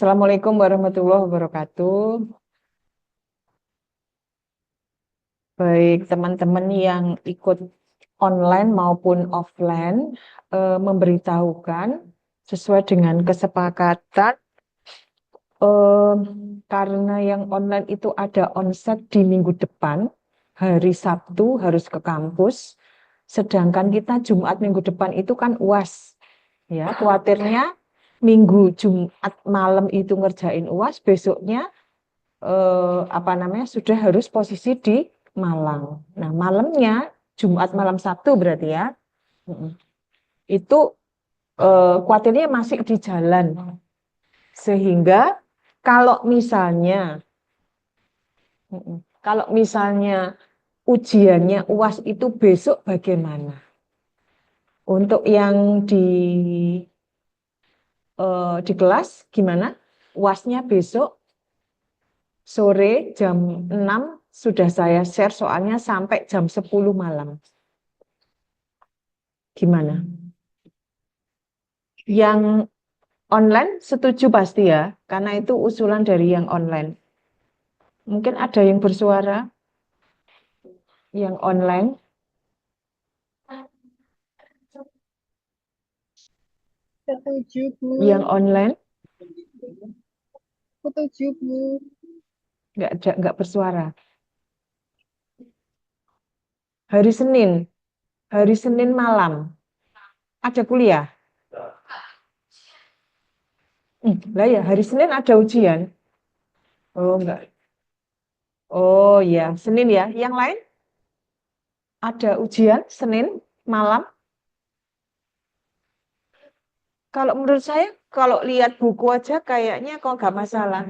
Assalamualaikum warahmatullahi wabarakatuh. Baik, teman-teman yang ikut online maupun offline memberitahukan sesuai dengan kesepakatan eh, karena yang online itu ada onset di minggu depan, hari Sabtu harus ke kampus, sedangkan kita Jumat minggu depan itu kan UAS. Ya, khawatirnya Minggu Jumat malam itu ngerjain UAS, besoknya apa namanya sudah harus posisi di Malang. Nah, malamnya Jumat malam Sabtu berarti ya. Mm-mm. Itu khawatirnya masih di jalan. Sehingga kalau misalnya kalau misalnya ujiannya UAS itu besok bagaimana? Untuk yang di kelas gimana? UASnya besok sore jam 6 sudah saya share soalnya sampai jam 10 malam. Gimana? Yang online setuju pasti ya, karena itu usulan dari yang online. Mungkin ada yang bersuara, yang online, Setuju, Bu. yang online Setuju, Bu. nggak bersuara. Hari Senin malam, ada kuliah. Lah ya, hari Senin ada ujian. Oh enggak. Oh ya, Senin ya. Yang lain ada ujian Senin malam. Kalau menurut saya, kalau lihat buku aja kayaknya kok nggak masalah.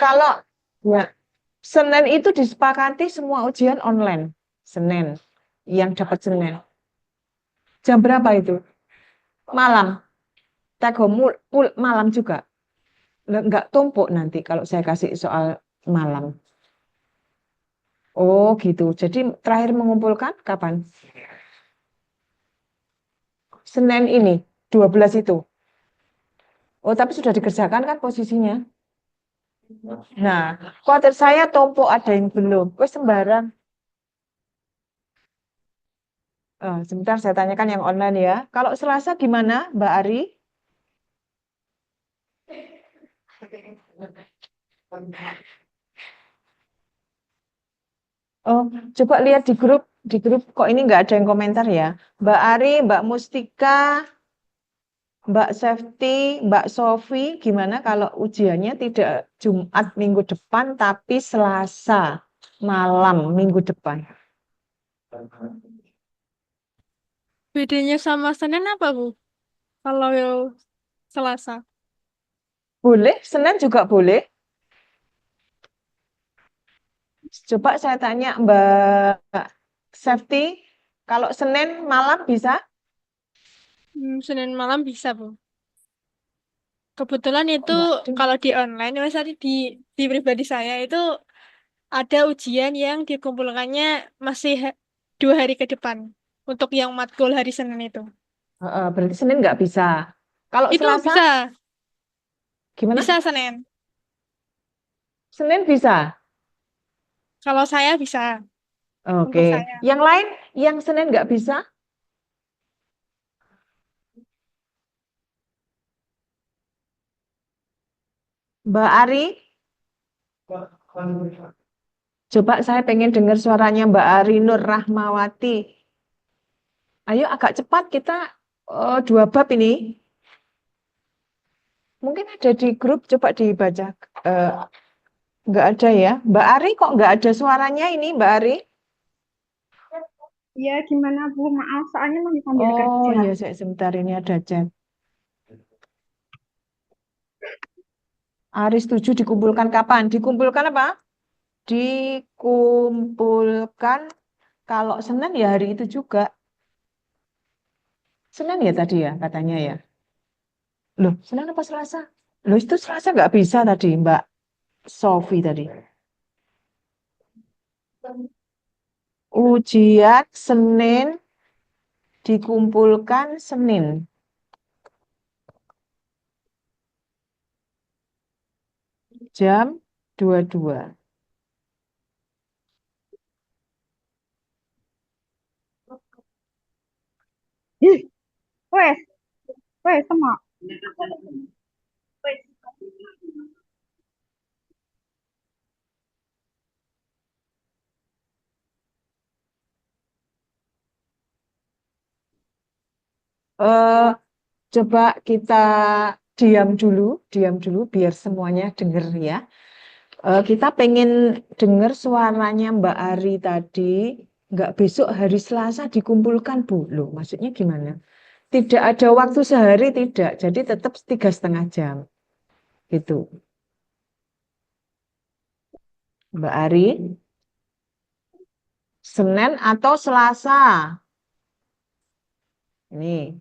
Kalau ya, Senin itu disepakati semua ujian online. Senin, yang dapat Senin. Jam berapa itu? Malam. Take home malam juga. Nggak tumpuk nanti kalau saya kasih soal malam. Oh gitu. Jadi terakhir mengumpulkan kapan? Senin ini, 12 itu. Oh tapi sudah dikerjakan kan posisinya? Nah, khawatir saya tumpuk ada yang belum. Wes sembarang. Sebentar saya tanyakan yang online ya. Kalau Selasa gimana, Mbak Ari? Oh, coba lihat di grup kok ini nggak ada yang komentar ya. Mbak Ari, Mbak Mustika, Mbak Safety, Mbak Sofi, gimana kalau ujiannya tidak Jumat minggu depan tapi Selasa malam minggu depan? Bedanya sama Senin apa, Bu? Kalau Selasa. Boleh, Senin juga boleh. Coba saya tanya Mbak Safety, kalau Senin malam bisa? Senin malam bisa, Bu. Kebetulan Oh, itu enggak ada. kalau di online, misalnya di pribadi saya itu ada ujian yang dikumpulkannya masih 2 hari ke depan. Untuk yang matkul hari Senin itu. Berarti Senin nggak bisa. Kalau Itu Selasa, bisa, gimana? bisa Senin. Senin bisa. Kalau saya bisa, Oke. untuk saya. Yang lain, yang Senin nggak bisa, Mbak Ari. Coba saya pengen dengar suaranya Mbak Ari Nur Rahmawati. Ayo agak cepat kita 2 bab ini. Mungkin ada di grup, coba dibaca. Eh, nggak ada ya. Mbak Ari kok nggak ada suaranya ini Mbak Ari? Iya, gimana, Bu? Maaf, soalnya masih sambil Oh kerja. iya, saya sebentar ini ada chat. Ari setuju dikumpulkan kapan? Dikumpulkan apa? Dikumpulkan kalau Senin ya hari itu juga. Senin ya tadi ya katanya ya. Loh, Senin apa Selasa? Loh, itu Selasa nggak bisa tadi Mbak Sofi tadi. Ujian Senin dikumpulkan Senin. Jam 22. Ih, wes, wes sama. Eh, Coba kita diam dulu biar semuanya denger ya. Kita pengen dengar suaranya Mbak Ari tadi. Nggak besok hari Selasa dikumpulkan Bu. Loh, maksudnya gimana? Tidak ada waktu sehari, tidak. Jadi tetap 3,5 jam. Gitu. Mbak Ari, Senin atau Selasa? Ini.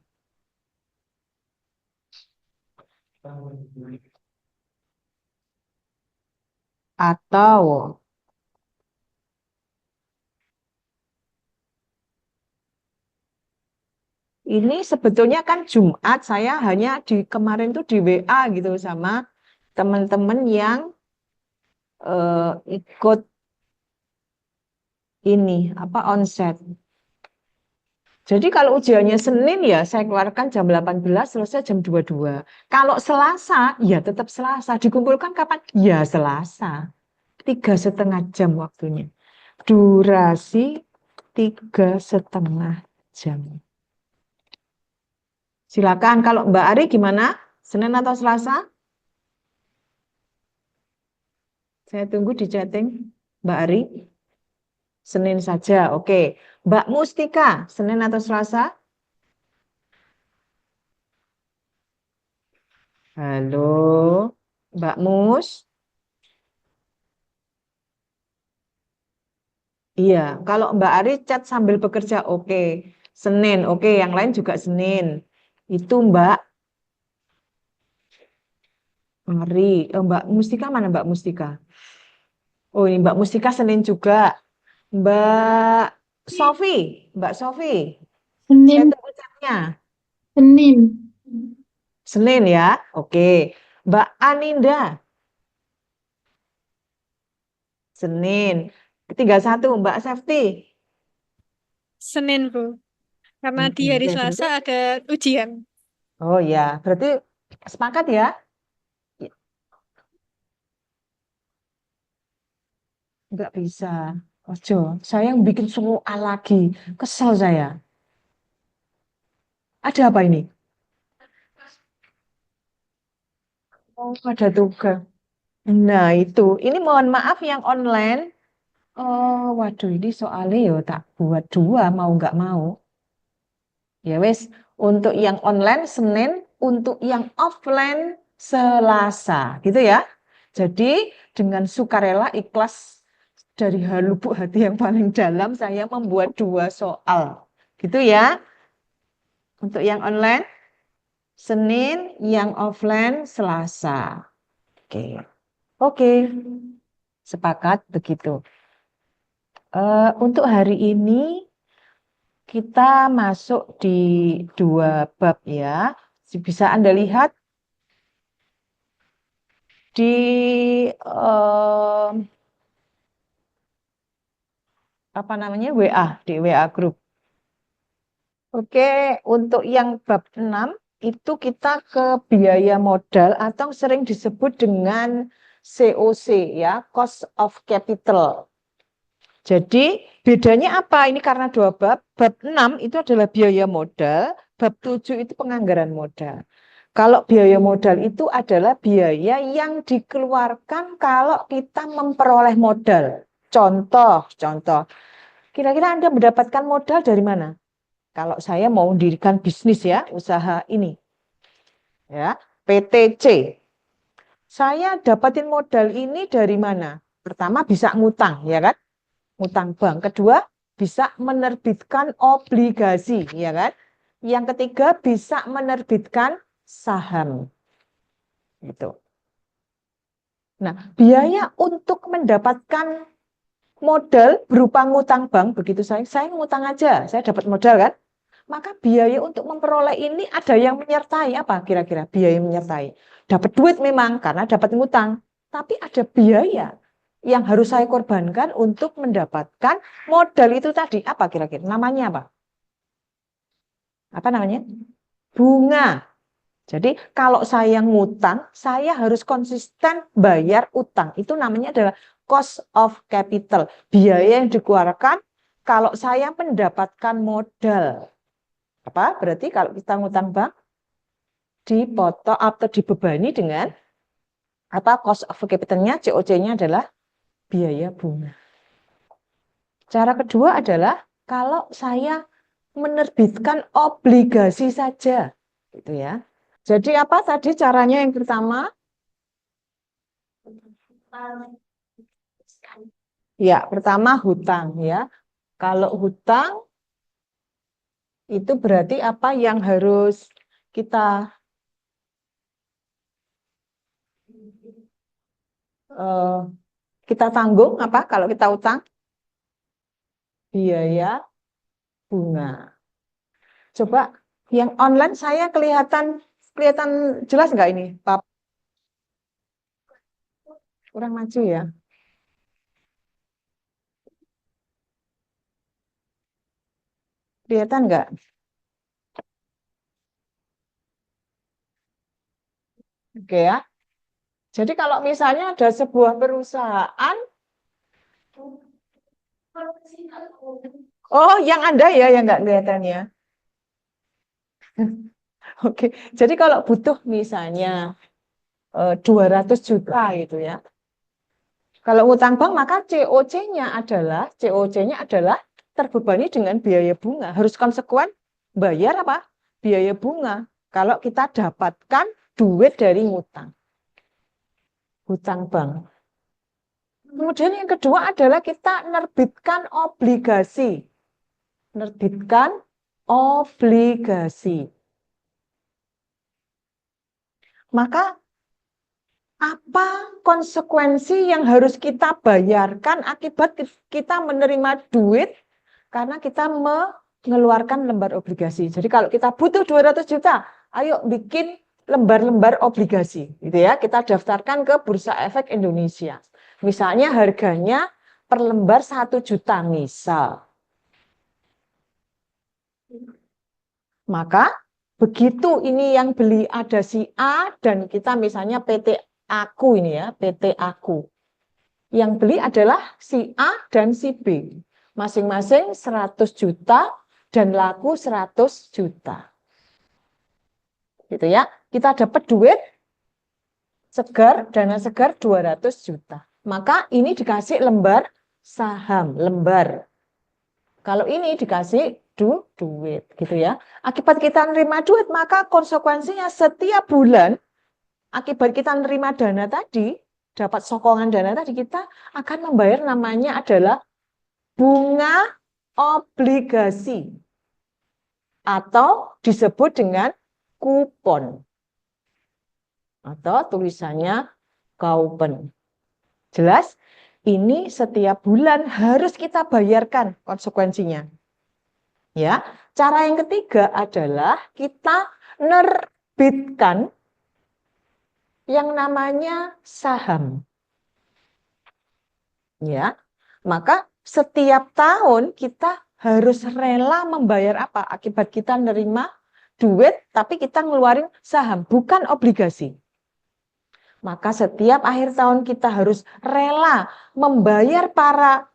Atau ini sebetulnya kan Jumat, saya hanya di kemarin tuh di WA gitu sama teman-teman yang ikut ini apa onset. Jadi kalau ujiannya Senin ya saya keluarkan jam 18 selesai jam 22. Kalau Selasa ya tetap Selasa. Dikumpulkan kapan? Ya Selasa. 3,5 jam waktunya. Durasi 3,5 jam. Silakan kalau Mbak Ari gimana? Senin atau Selasa? Saya tunggu di chatting. Mbak Ari, Senin saja. Oke. Mbak Mustika, Senin atau Selasa? Halo, Mbak Mus. Iya, kalau Mbak Ari chat sambil bekerja, oke. Senin, oke. Yang lain juga Senin. Itu Mbak Ari. Mbak Mustika mana Mbak Mustika? Oh, ini Mbak Mustika Senin juga. Mbak Sofi, Mbak Sofi. Saya Senin, tunggu chatnya. Senin, Senin ya, oke. Mbak Aninda, Senin. Tinggal satu, Mbak Safety. Senin, Bu. Karena di hari Oke, Selasa berarti, ada ujian. oh ya, berarti sepakat ya? Nggak bisa. Ojo, saya yang bikin soal lagi. Kesel saya. Ada apa ini? Oh, ada tugas. Nah, itu. Ini mohon maaf yang online. Oh, waduh, ini soalnya ya tak buat dua, mau nggak mau. Ya wes, untuk yang online Senin, untuk yang offline Selasa, gitu ya. Jadi dengan sukarela ikhlas dari lubuk hati yang paling dalam saya membuat dua soal. Gitu ya. Untuk yang online Senin, yang offline Selasa. Oke. Oke. Sepakat begitu. Untuk hari ini kita masuk di dua bab ya. Bisa Anda lihat di apa namanya WA, di WA grup. Oke, untuk yang bab 6 itu kita ke biaya modal atau sering disebut dengan COC ya, cost of capital. Jadi bedanya apa? Ini karena dua bab. Bab 6 itu adalah biaya modal, bab 7 itu penganggaran modal. Kalau biaya modal itu adalah biaya yang dikeluarkan kalau kita memperoleh modal. Contoh. Kira-kira Anda mendapatkan modal dari mana? Kalau saya mau mendirikan bisnis ya, usaha ini. Ya, PTC. Saya dapatin modal ini dari mana? Pertama bisa ngutang, ya kan? Ngutang bank. Kedua, bisa menerbitkan obligasi, ya kan? Yang ketiga, bisa menerbitkan saham. Gitu. Nah, biaya untuk mendapatkan modal berupa ngutang bank, begitu saya ngutang aja, saya dapat modal kan? Maka biaya untuk memperoleh ini ada yang menyertai apa kira-kira biaya yang menyertai? Dapat duit memang karena dapat ngutang, tapi ada biaya yang harus saya korbankan untuk mendapatkan modal itu tadi. Apa kira-kira? Namanya apa? Apa namanya? Bunga. Jadi kalau saya ngutang, saya harus konsisten bayar utang. Itu namanya adalah cost of capital. Biaya yang dikeluarkan kalau saya mendapatkan modal. Apa? Berarti kalau kita ngutang bank, dipotong atau dibebani dengan apa? Cost of capital-nya, COC-nya adalah biaya bunga. Cara kedua adalah kalau saya menerbitkan obligasi saja, gitu ya. Jadi apa tadi caranya yang pertama? Ya, pertama hutang ya. Kalau hutang itu berarti apa yang harus kita eh, kita tanggung apa kalau kita utang? Biaya bunga. Coba yang online saya kelihatan jelas nggak ini, Pak? Kurang maju ya. Kelihatan nggak? Oke ya. Jadi kalau misalnya ada sebuah perusahaan, oh yang Anda ya yang nggak kelihatan ya. Oke, jadi kalau butuh misalnya 200 juta gitu ya. Kalau ngutang bank maka COC-nya adalah terbebani dengan biaya bunga. Harus konsekuen bayar apa? Biaya bunga. Kalau kita dapatkan duit dari ngutang. Hutang bank. Kemudian yang kedua adalah kita nerbitkan obligasi. Nerbitkan obligasi. Maka apa konsekuensi yang harus kita bayarkan akibat kita menerima duit karena kita mengeluarkan lembar obligasi. Jadi kalau kita butuh 200 juta, ayo bikin lembar-lembar obligasi. Gitu ya. Kita daftarkan ke Bursa Efek Indonesia. Misalnya harganya per lembar 1 juta misal. Maka begitu ini yang beli ada si A dan kita misalnya PT Aku ini ya, PT Aku. Yang beli adalah si A dan si B. Masing-masing 100 juta dan laku 100 juta. Gitu ya. Kita dapat duit segar, dana segar 200 juta. Maka ini dikasih lembar saham, lembar. Kalau ini dikasih duit gitu ya. Akibat kita nerima duit, maka konsekuensinya setiap bulan akibat kita nerima dana tadi, dapat sokongan dana tadi, kita akan membayar namanya adalah bunga obligasi atau disebut dengan kupon atau tulisannya Kaupen. Jelas? Ini setiap bulan harus kita bayarkan konsekuensinya. Ya, cara yang ketiga adalah kita nerbitkan yang namanya saham. Ya, maka setiap tahun kita harus rela membayar apa? Akibat kita nerima duit, tapi kita ngeluarin saham, bukan obligasi. Maka setiap akhir tahun kita harus rela membayar para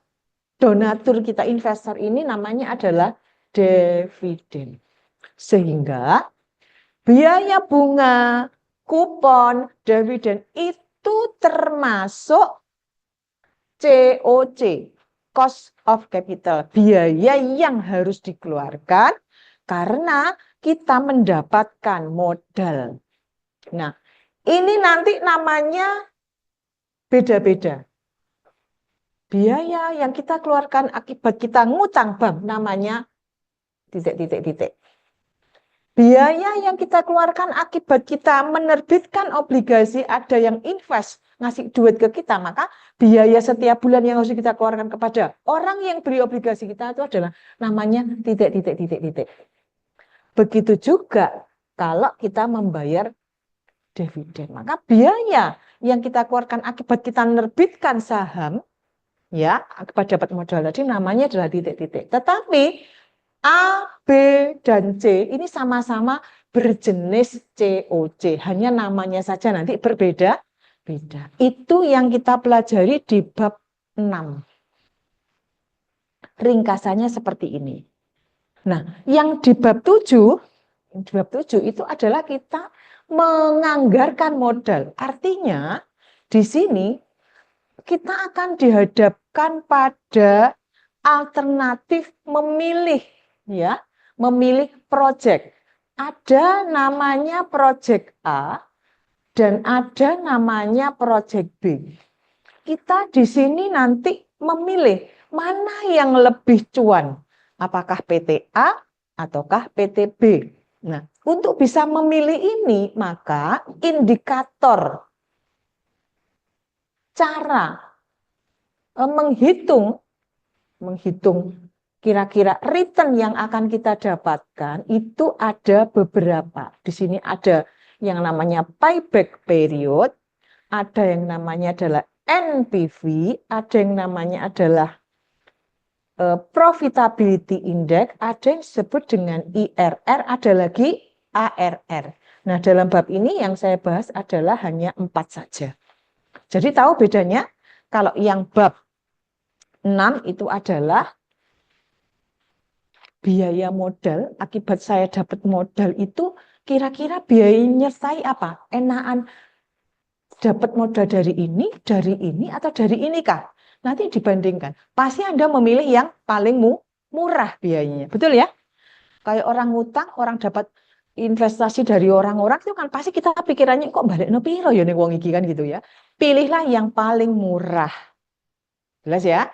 donatur kita, investor ini namanya adalah dividen. Sehingga biaya bunga, kupon, dividen itu termasuk COC, cost of capital, biaya yang harus dikeluarkan karena kita mendapatkan modal. Nah, ini nanti namanya beda-beda. Biaya yang kita keluarkan akibat kita ngutang bank namanya titik-titik-titik. Biaya yang kita keluarkan akibat kita menerbitkan obligasi, ada yang invest, ngasih duit ke kita, maka biaya setiap bulan yang harus kita keluarkan kepada orang yang beli obligasi kita itu adalah namanya titik-titik-titik-titik. Begitu juga kalau kita membayar dividen. Maka biaya yang kita keluarkan akibat kita menerbitkan saham, ya, akibat dapat modal tadi namanya adalah titik-titik. Tetapi A, B, dan C ini sama-sama berjenis COC, hanya namanya saja nanti berbeda-beda. Itu yang kita pelajari di bab 6. Ringkasannya seperti ini. Nah, yang di bab 7 itu adalah kita menganggarkan modal. Artinya di sini kita akan dihadapkan pada alternatif memilih, ya, memilih proyek. Ada namanya proyek A dan ada namanya proyek B. Kita di sini nanti memilih mana yang lebih cuan, apakah PT A ataukah PT B. Nah, untuk bisa memilih ini, maka indikator cara menghitung kira-kira return yang akan kita dapatkan itu ada beberapa. Di sini ada yang namanya payback period, ada yang namanya adalah NPV, ada yang namanya adalah profitability index, ada yang disebut dengan IRR, ada lagi ARR. Nah, dalam bab ini yang saya bahas adalah hanya 4 saja. Jadi tahu bedanya? Kalau yang bab 6 itu adalah biaya modal, akibat saya dapat modal itu kira-kira biaya nyertai apa? Enakan dapat modal dari ini, atau dari ini kah? Nanti dibandingkan. Pasti Anda memilih yang paling murah biayanya. Betul ya? Kayak orang ngutang, orang dapat investasi dari orang-orang itu kan pasti kita pikirannya kok balik no piro ya ning wong iki kan gitu ya. Pilihlah yang paling murah. Jelas ya?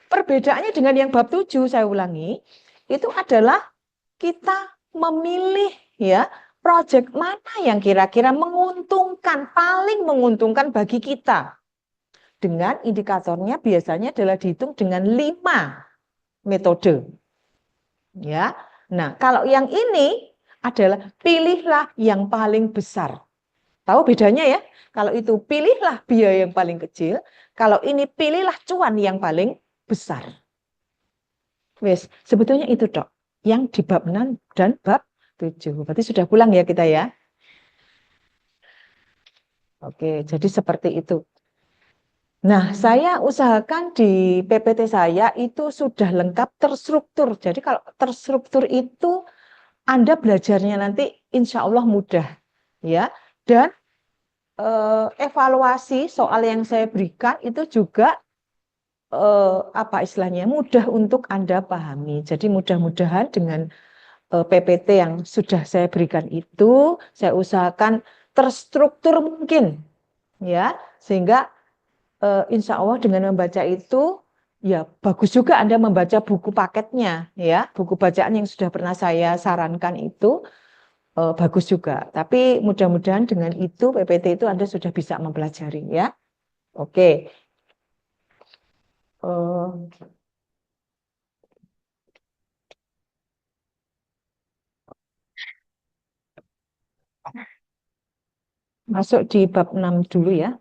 Perbedaannya dengan yang bab 7 saya ulangi, itu adalah kita memilih ya proyek mana yang kira-kira menguntungkan, paling menguntungkan bagi kita. Dengan indikatornya biasanya adalah dihitung dengan 5 metode. Ya. Nah, kalau yang ini adalah pilihlah yang paling besar. Tahu bedanya ya? Kalau itu pilihlah biaya yang paling kecil, kalau ini pilihlah cuan yang paling besar. Wes, sebetulnya itu Dok, yang di bab 6 dan bab 7. Berarti sudah pulang ya kita ya. Oke, jadi seperti itu. Nah, saya usahakan di PPT saya itu sudah lengkap terstruktur. Jadi kalau terstruktur itu Anda belajarnya nanti insya Allah mudah. Ya. Dan evaluasi soal yang saya berikan itu juga apa istilahnya mudah untuk Anda pahami. Jadi mudah-mudahan dengan PPT yang sudah saya berikan itu saya usahakan terstruktur mungkin ya sehingga insya Allah dengan membaca itu ya bagus juga Anda membaca buku paketnya ya buku bacaan yang sudah pernah saya sarankan itu bagus juga. Tapi mudah-mudahan dengan itu PPT itu Anda sudah bisa mempelajari ya. Oke. Masuk di bab 6 dulu ya.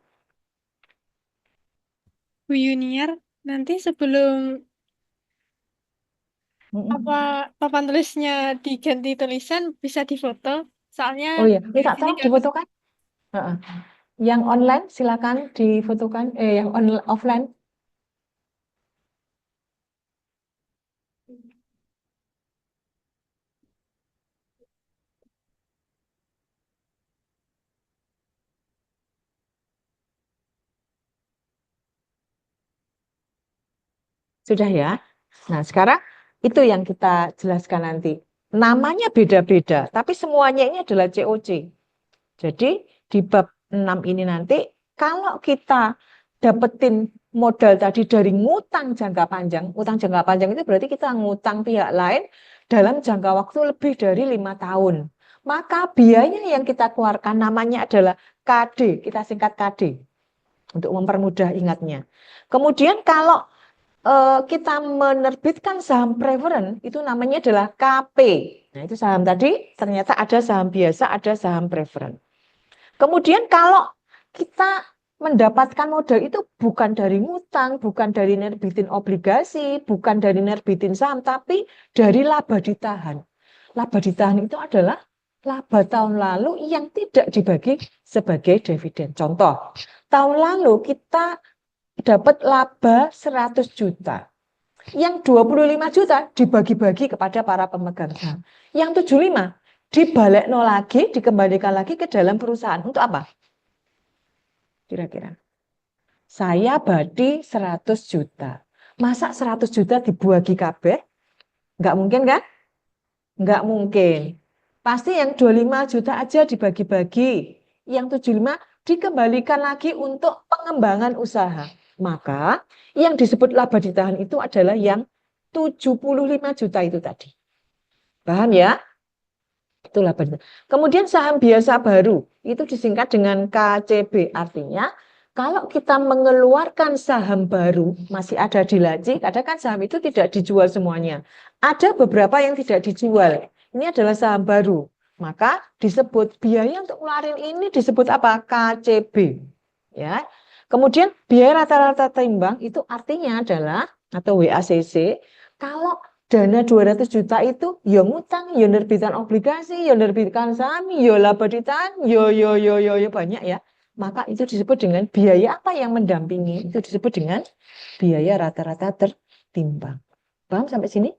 Bu Yuniar, nanti sebelum apa papan tulisnya diganti tulisan bisa difoto. Soalnya Oh iya, di minta sini tolong nggak bisa. difotokan. Heeh. Yang online silakan difotokan. Yang offline. Sudah ya. Nah, sekarang itu yang kita jelaskan nanti. Namanya beda-beda, tapi semuanya ini adalah COC. Jadi di bab 6 ini nanti kalau kita dapetin modal tadi dari ngutang jangka panjang, utang jangka panjang itu berarti kita ngutang pihak lain dalam jangka waktu lebih dari 5 tahun. Maka biaya yang kita keluarkan namanya adalah KD, kita singkat KD untuk mempermudah ingatnya. Kemudian kalau kita menerbitkan saham preferen itu namanya adalah KP. Nah, itu saham tadi ternyata ada saham biasa, ada saham preferen. Kemudian kalau kita mendapatkan modal itu bukan dari ngutang, bukan dari nerbitin obligasi, bukan dari nerbitin saham, tapi dari laba ditahan. Laba ditahan itu adalah laba tahun lalu yang tidak dibagi sebagai dividen. Contoh, tahun lalu kita dapat laba 100 juta. Yang 25 juta dibagi-bagi kepada para pemegang saham. Yang 75 dibalik lagi, dikembalikan lagi ke dalam perusahaan. Untuk apa? Kira-kira. Saya badi 100 juta. Masa 100 juta dibagi kabeh? Nggak mungkin kan? Nggak mungkin. Pasti yang 25 juta aja dibagi-bagi. Yang 75 dikembalikan lagi untuk pengembangan usaha. Maka yang disebut laba ditahan itu adalah yang 75 juta itu tadi. Paham ya? Itu laba ditahan. Kemudian saham biasa baru, itu disingkat dengan KCB. Artinya, kalau kita mengeluarkan saham baru, masih ada di laci, kadang kan saham itu tidak dijual semuanya. Ada beberapa yang tidak dijual. Ini adalah saham baru. Maka disebut biaya untuk ngeluarin ini disebut apa? KCB. Ya. Kemudian biaya rata-rata timbang itu artinya adalah atau WACC, kalau dana 200 juta itu ya ngutang, ya nerbitan obligasi, ya nerbitan saham, ya laba ditahan, ya banyak ya. Maka itu disebut dengan biaya apa yang mendampingi, itu disebut dengan biaya rata-rata tertimbang. Paham sampai sini?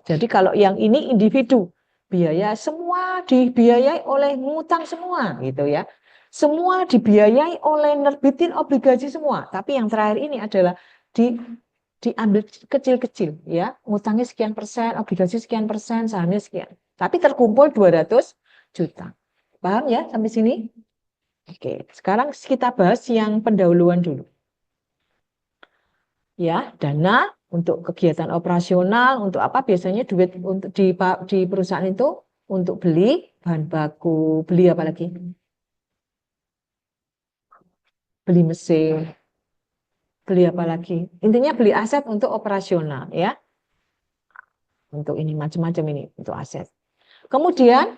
Jadi kalau yang ini individu, biaya semua dibiayai oleh ngutang semua gitu ya. Semua dibiayai oleh nerbitin obligasi semua. Tapi yang terakhir ini adalah diambil kecil-kecil ya. Ngutangnya sekian persen, obligasi sekian persen, sahamnya sekian. Tapi terkumpul 200 juta. Paham ya sampai sini? Oke, sekarang kita bahas yang pendahuluan dulu. Ya, dana untuk kegiatan operasional, untuk apa biasanya duit untuk di perusahaan itu untuk beli bahan baku, beli apa lagi? Beli mesin, beli apa lagi? Intinya beli aset untuk operasional ya. Untuk ini macam-macam ini untuk aset. Kemudian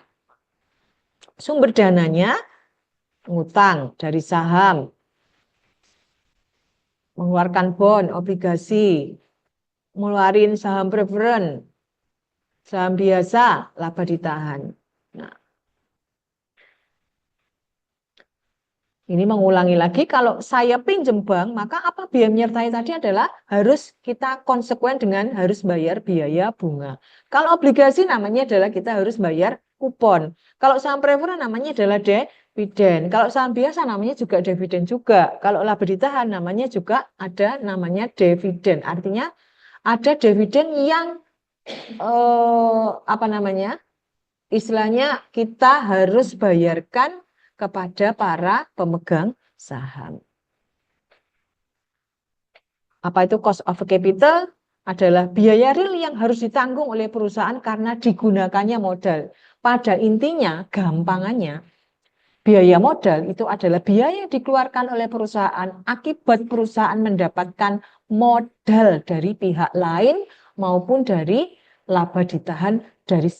sumber dananya ngutang dari saham, mengeluarkan bond, obligasi, ngeluarin saham preferen, saham biasa, laba ditahan. Nah, ini mengulangi lagi, kalau saya pinjem bank, maka apa biaya menyertai tadi adalah harus kita konsekuen dengan harus bayar biaya bunga. Kalau obligasi namanya adalah kita harus bayar kupon. Kalau saham preferen namanya adalah dividen. Kalau saham biasa namanya juga dividen juga. Kalau laba ditahan namanya juga ada namanya dividen. Artinya ada dividen yang apa namanya? Istilahnya kita harus bayarkan kepada para pemegang saham. Apa itu cost of capital? Adalah biaya real yang harus ditanggung oleh perusahaan karena digunakannya modal. Pada intinya, gampangannya, biaya modal itu adalah biaya yang dikeluarkan oleh perusahaan akibat perusahaan mendapatkan modal dari pihak lain maupun dari laba ditahan dari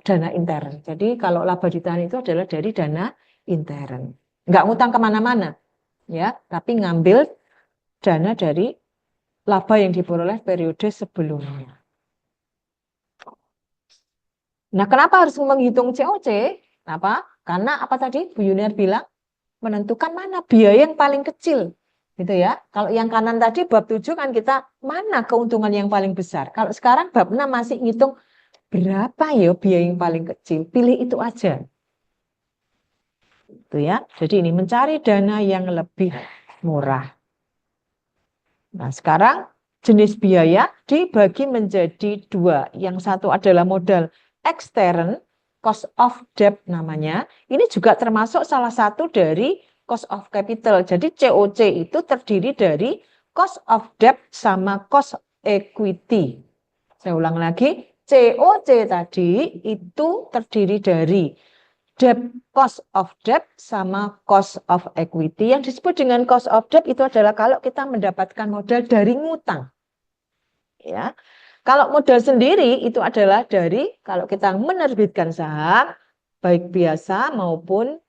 dana intern. Jadi kalau laba ditahan itu adalah dari dana intern. Nggak ngutang kemana-mana, ya, tapi ngambil dana dari laba yang diperoleh periode sebelumnya. Nah, kenapa harus menghitung COC? Kenapa? Karena apa tadi Bu Yuniar bilang? Menentukan mana biaya yang paling kecil. Gitu ya. Kalau yang kanan tadi bab 7 kan kita mana keuntungan yang paling besar. Kalau sekarang bab 6 masih ngitung berapa ya biaya yang paling kecil. Pilih itu aja. Itu ya. Jadi ini mencari dana yang lebih murah. Nah, sekarang jenis biaya dibagi menjadi dua. Yang satu adalah modal ekstern, cost of debt namanya. Ini juga termasuk salah satu dari cost of capital. Jadi COC itu terdiri dari cost of debt sama cost equity. Saya ulang lagi, COC tadi itu terdiri dari debt, cost of debt sama cost of equity. Yang disebut dengan cost of debt itu adalah kalau kita mendapatkan modal dari ngutang. Ya. Kalau modal sendiri itu adalah dari kalau kita menerbitkan saham, baik biasa maupun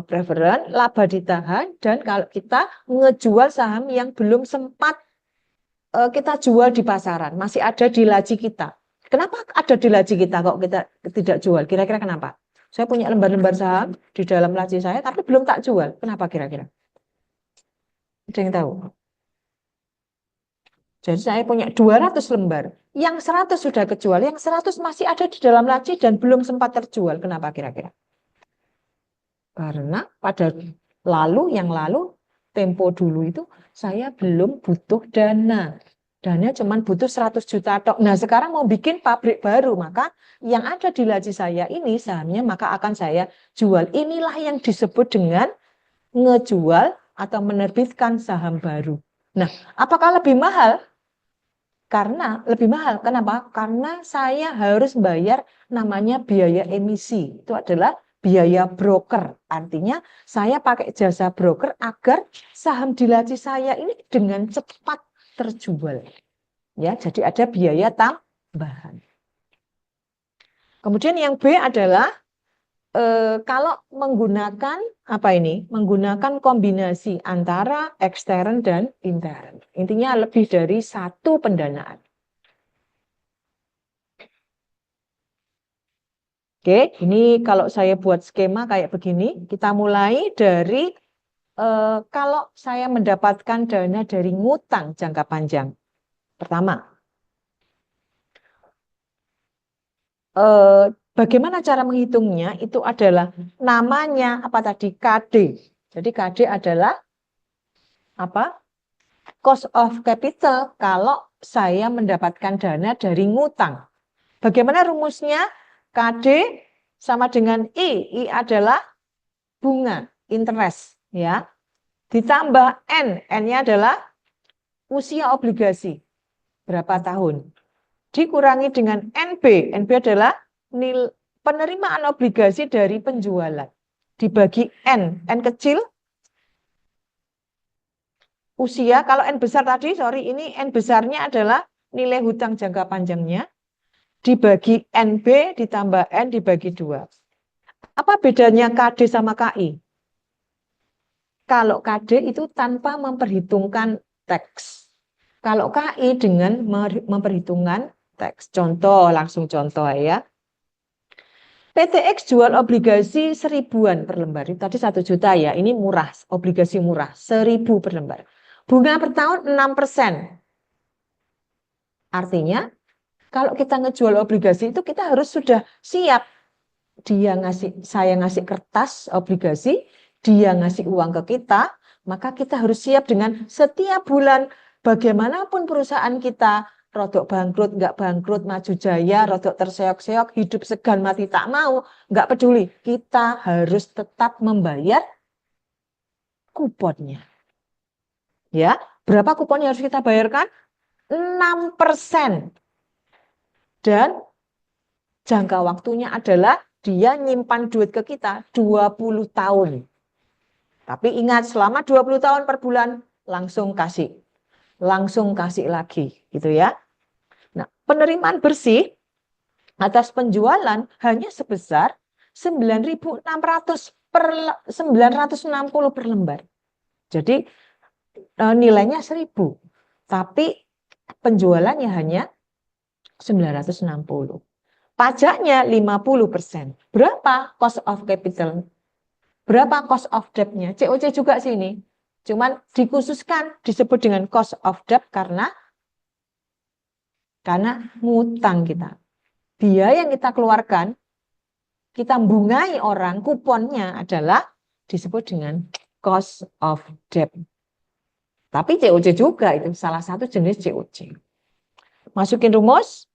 preferen, laba ditahan, dan kalau kita ngejual saham yang belum sempat kita jual di pasaran, masih ada di laci kita. Kenapa ada di laci kita kok kita tidak jual? Kira-kira kenapa? Saya punya lembar-lembar saham di dalam laci saya, tapi belum tak jual. Kenapa kira-kira? Ada yang tahu? Jadi saya punya 200 lembar. Yang 100 sudah kejual, yang 100 masih ada di dalam laci dan belum sempat terjual. Kenapa kira-kira? Karena pada yang lalu, tempo dulu itu saya belum butuh dana. Dana cuma butuh 100 juta tok. Nah, sekarang mau bikin pabrik baru, maka yang ada di laci saya ini sahamnya maka akan saya jual. Inilah yang disebut dengan ngejual atau menerbitkan saham baru. Nah, apakah lebih mahal? Karena lebih mahal. Kenapa? Karena saya harus bayar namanya biaya emisi. Itu adalah biaya broker. Artinya saya pakai jasa broker agar saham di laci saya ini dengan cepat terjual. Ya, jadi ada biaya tambahan. Kemudian yang B adalah kalau menggunakan apa ini? Menggunakan kombinasi antara ekstern dan intern. Intinya lebih dari satu pendanaan. Oke, ini kalau saya buat skema kayak begini, kita mulai dari kalau saya mendapatkan dana dari ngutang jangka panjang. Pertama, bagaimana cara menghitungnya? Itu adalah namanya apa tadi? KD. Jadi KD adalah apa? Cost of capital kalau saya mendapatkan dana dari ngutang. Bagaimana rumusnya? KD sama dengan I. I adalah bunga, interest, ya. Ditambah N. N-nya adalah usia obligasi. Berapa tahun? Dikurangi dengan NB. NB adalah penerimaan obligasi dari penjualan. Dibagi N. N kecil. Usia, kalau N besar tadi, ini N besarnya adalah nilai hutang jangka panjangnya. Dibagi NB ditambah N dibagi 2. Apa bedanya KD sama KI? Kalau KD itu tanpa memperhitungkan teks. Kalau KI dengan memperhitungkan teks. Contoh, langsung contoh ya. PTX jual obligasi 1000-an per lembar. Tadi 1 juta ya, ini murah, obligasi murah, 1000 per lembar. Bunga per tahun 6%. Artinya, kalau kita ngejual obligasi itu kita harus sudah siap. Saya ngasih kertas obligasi, dia ngasih uang ke kita, maka kita harus siap dengan setiap bulan bagaimanapun perusahaan kita rodok bangkrut, nggak bangkrut, maju jaya, rodok terseok-seok, hidup segan mati tak mau, nggak peduli, kita harus tetap membayar kuponnya. Ya, berapa kupon yang harus kita bayarkan? 6%. Dan jangka waktunya adalah dia nyimpan duit ke kita 20 tahun. Tapi ingat, selama 20 tahun per bulan langsung kasih. Langsung kasih lagi, gitu ya. Nah, penerimaan bersih atas penjualan hanya sebesar 960 per lembar. Jadi nilainya 1000. Tapi penjualannya hanya 960. Pajaknya 50%. Berapa cost of capital? Berapa cost of debt-nya? COC juga sini. Cuman dikhususkan disebut dengan cost of debt karena ngutang kita. Biaya yang kita keluarkan, kita bungai orang, kuponnya adalah disebut dengan cost of debt. Tapi COC juga itu salah satu jenis COC. Masukin rumus,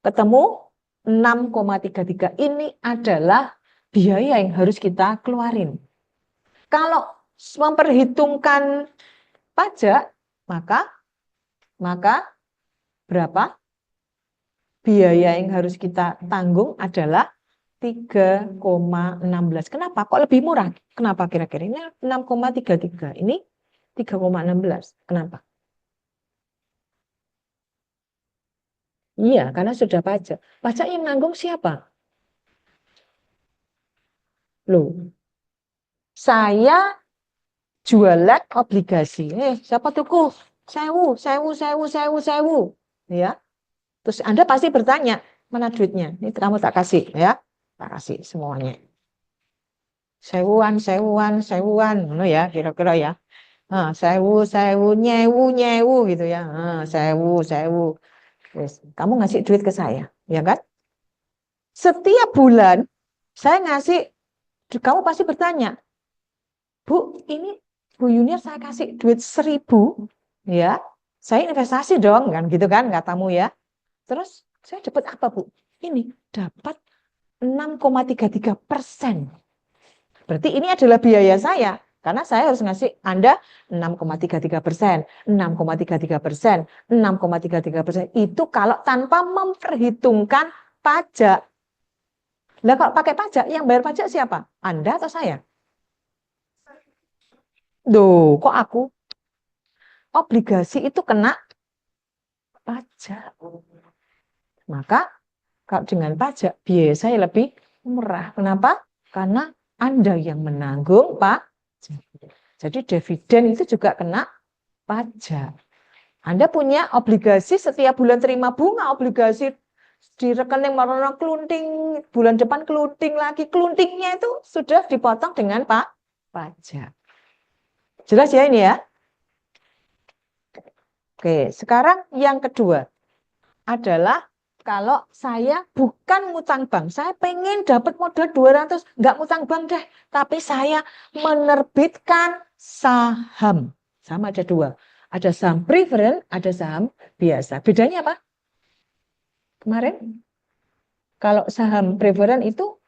ketemu 6,33. Ini adalah biaya yang harus kita keluarin. Kalau memperhitungkan pajak, maka berapa? Biaya yang harus kita tanggung adalah 3,16. Kenapa? Kok lebih murah? Kenapa kira-kira? Ini 6,33. Ini 3,16. Kenapa? Iya, karena sudah pajak. Pajak yang nanggung siapa? Loh, saya jualan obligasi. Siapa tuku? Sewu, sewu, sewu, sewu, sewu. Ya. Terus Anda pasti bertanya, mana duitnya? Ini kamu tak kasih, ya. Tak kasih semuanya. Sewuan, sewuan, sewuan. Ngono ya, kira-kira ya. Sewu, sewu, nyewu, nyewu gitu ya. Sewu, sewu. Wes, kamu ngasih duit ke saya, ya kan? Setiap bulan saya ngasih, kamu pasti bertanya, Bu, ini Bu Yuniar saya kasih duit 1.000, ya. Saya investasi dong, kan gitu kan katamu ya. Terus saya dapat apa, Bu? Ini dapat 6,33%. Berarti ini adalah biaya saya. Karena saya harus ngasih Anda 6,33%, 6,33%, 6,33%. Itu kalau tanpa memperhitungkan pajak. Nah, kalau pakai pajak, yang bayar pajak siapa? Anda atau saya? Duh, kok aku? Obligasi itu kena pajak. Maka kalau dengan pajak, biaya saya lebih murah. Kenapa? Karena Anda yang menanggung Pak. Jadi dividen itu juga kena pajak. Anda punya obligasi setiap bulan terima bunga, obligasi di rekening marana kelunting, bulan depan kelunting lagi. Keluntingnya itu sudah dipotong dengan pajak. Jelas ya ini ya? Oke, sekarang yang kedua adalah kalau saya bukan ngutang bank, saya pengen dapat modal 200, nggak ngutang bank deh, tapi saya menerbitkan saham. Saham ada dua, ada saham preferen, ada saham biasa. Bedanya apa? Kemarin, kalau saham preferen itu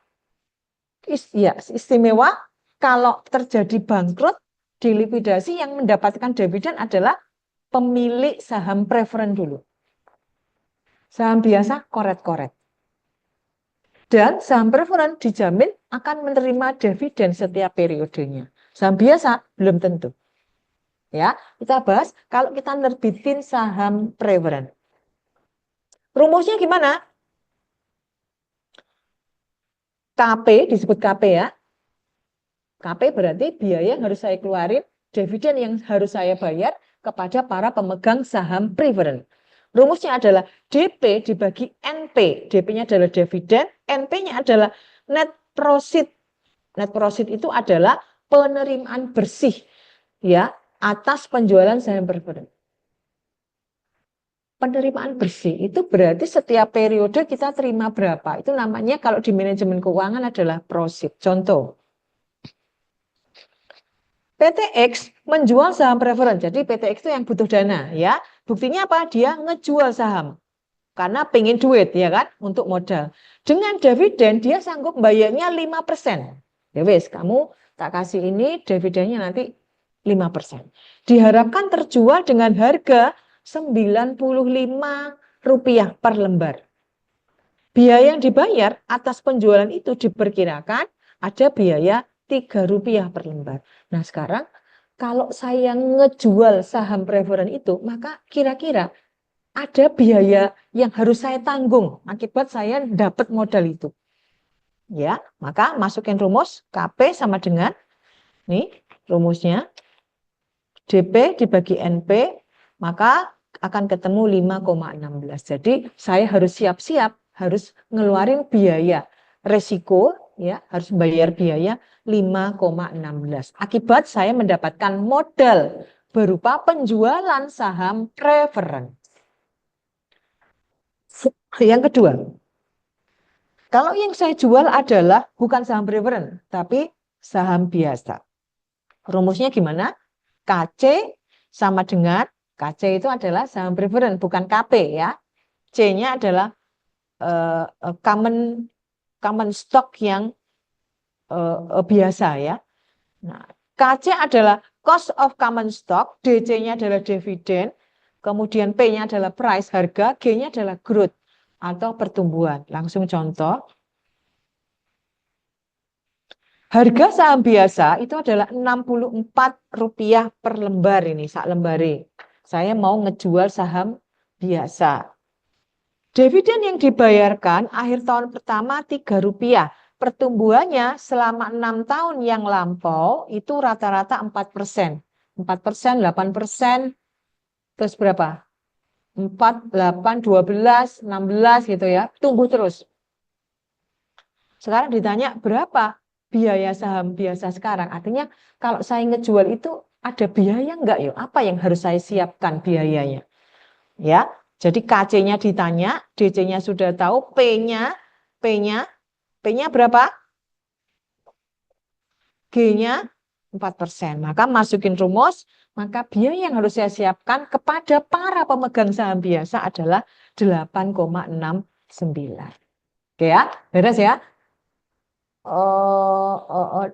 istimewa, kalau terjadi bangkrut, dilikuidasi, yang mendapatkan dividen adalah pemilik saham preferen dulu. Saham biasa koret-koret. Dan saham preferen dijamin akan menerima dividen setiap periodenya. Saham biasa belum tentu. Ya, kita bahas kalau kita nerbitin saham preferen. Rumusnya gimana? KP disebut KP ya. KP berarti biaya yang harus saya keluarin, dividen yang harus saya bayar kepada para pemegang saham preferen. Rumusnya adalah DP dibagi NP. DP-nya adalah dividen, NP-nya adalah net proceed. Net proceed itu adalah penerimaan bersih ya atas penjualan saham preferen. Penerimaan bersih itu berarti setiap periode kita terima berapa. Itu namanya kalau di manajemen keuangan adalah proceed. Contoh, PTX menjual saham preferen. Jadi PTX itu yang butuh dana ya. Buktinya apa? Dia ngejual saham. Karena pengen duit ya kan untuk modal. Dengan dividen dia sanggup bayarnya 5%. Ya wes, kamu tak kasih ini dividennya nanti 5%. Diharapkan terjual dengan harga Rp95 per lembar. Biaya yang dibayar atas penjualan itu diperkirakan ada biaya Rp3 per lembar. Nah sekarang kalau saya ngejual saham preferen itu, maka kira-kira ada biaya yang harus saya tanggung akibat saya dapat modal itu. Ya, maka masukin rumus KP sama dengan nih rumusnya DP dibagi NP, maka akan ketemu 5,16. Jadi saya harus siap-siap, harus ngeluarin biaya resiko ya, harus bayar biaya 5,16. Akibat saya mendapatkan modal berupa penjualan saham preferen. Yang kedua, kalau yang saya jual adalah bukan saham preferen, tapi saham biasa. Rumusnya gimana? KC sama dengan, KC itu adalah saham preferen, bukan KP ya. C-nya adalah common stock yang biasa ya. Nah, KC adalah cost of common stock, DC-nya adalah dividen, kemudian P-nya adalah price, harga, G-nya adalah growth atau pertumbuhan. Langsung contoh. Harga saham biasa itu adalah Rp64 per lembar ini, sak lembari. Saya mau ngejual saham biasa. Dividen yang dibayarkan akhir tahun pertama Rp3. Pertumbuhannya selama 6 tahun yang lampau itu rata-rata 4%. 4%, 8%, terus berapa? 4, 8, 12, 16 gitu ya. Tumbuh terus. Sekarang ditanya berapa biaya saham biasa sekarang. Artinya kalau saya ngejual itu ada biaya enggak ya? Apa yang harus saya siapkan biayanya? Ya. Jadi KC-nya ditanya, DC-nya sudah tahu, P-nya berapa? G-nya 4%. Maka masukin rumus, maka biaya yang harus saya siapkan kepada para pemegang saham biasa adalah 8,69. Oke ya, beres ya.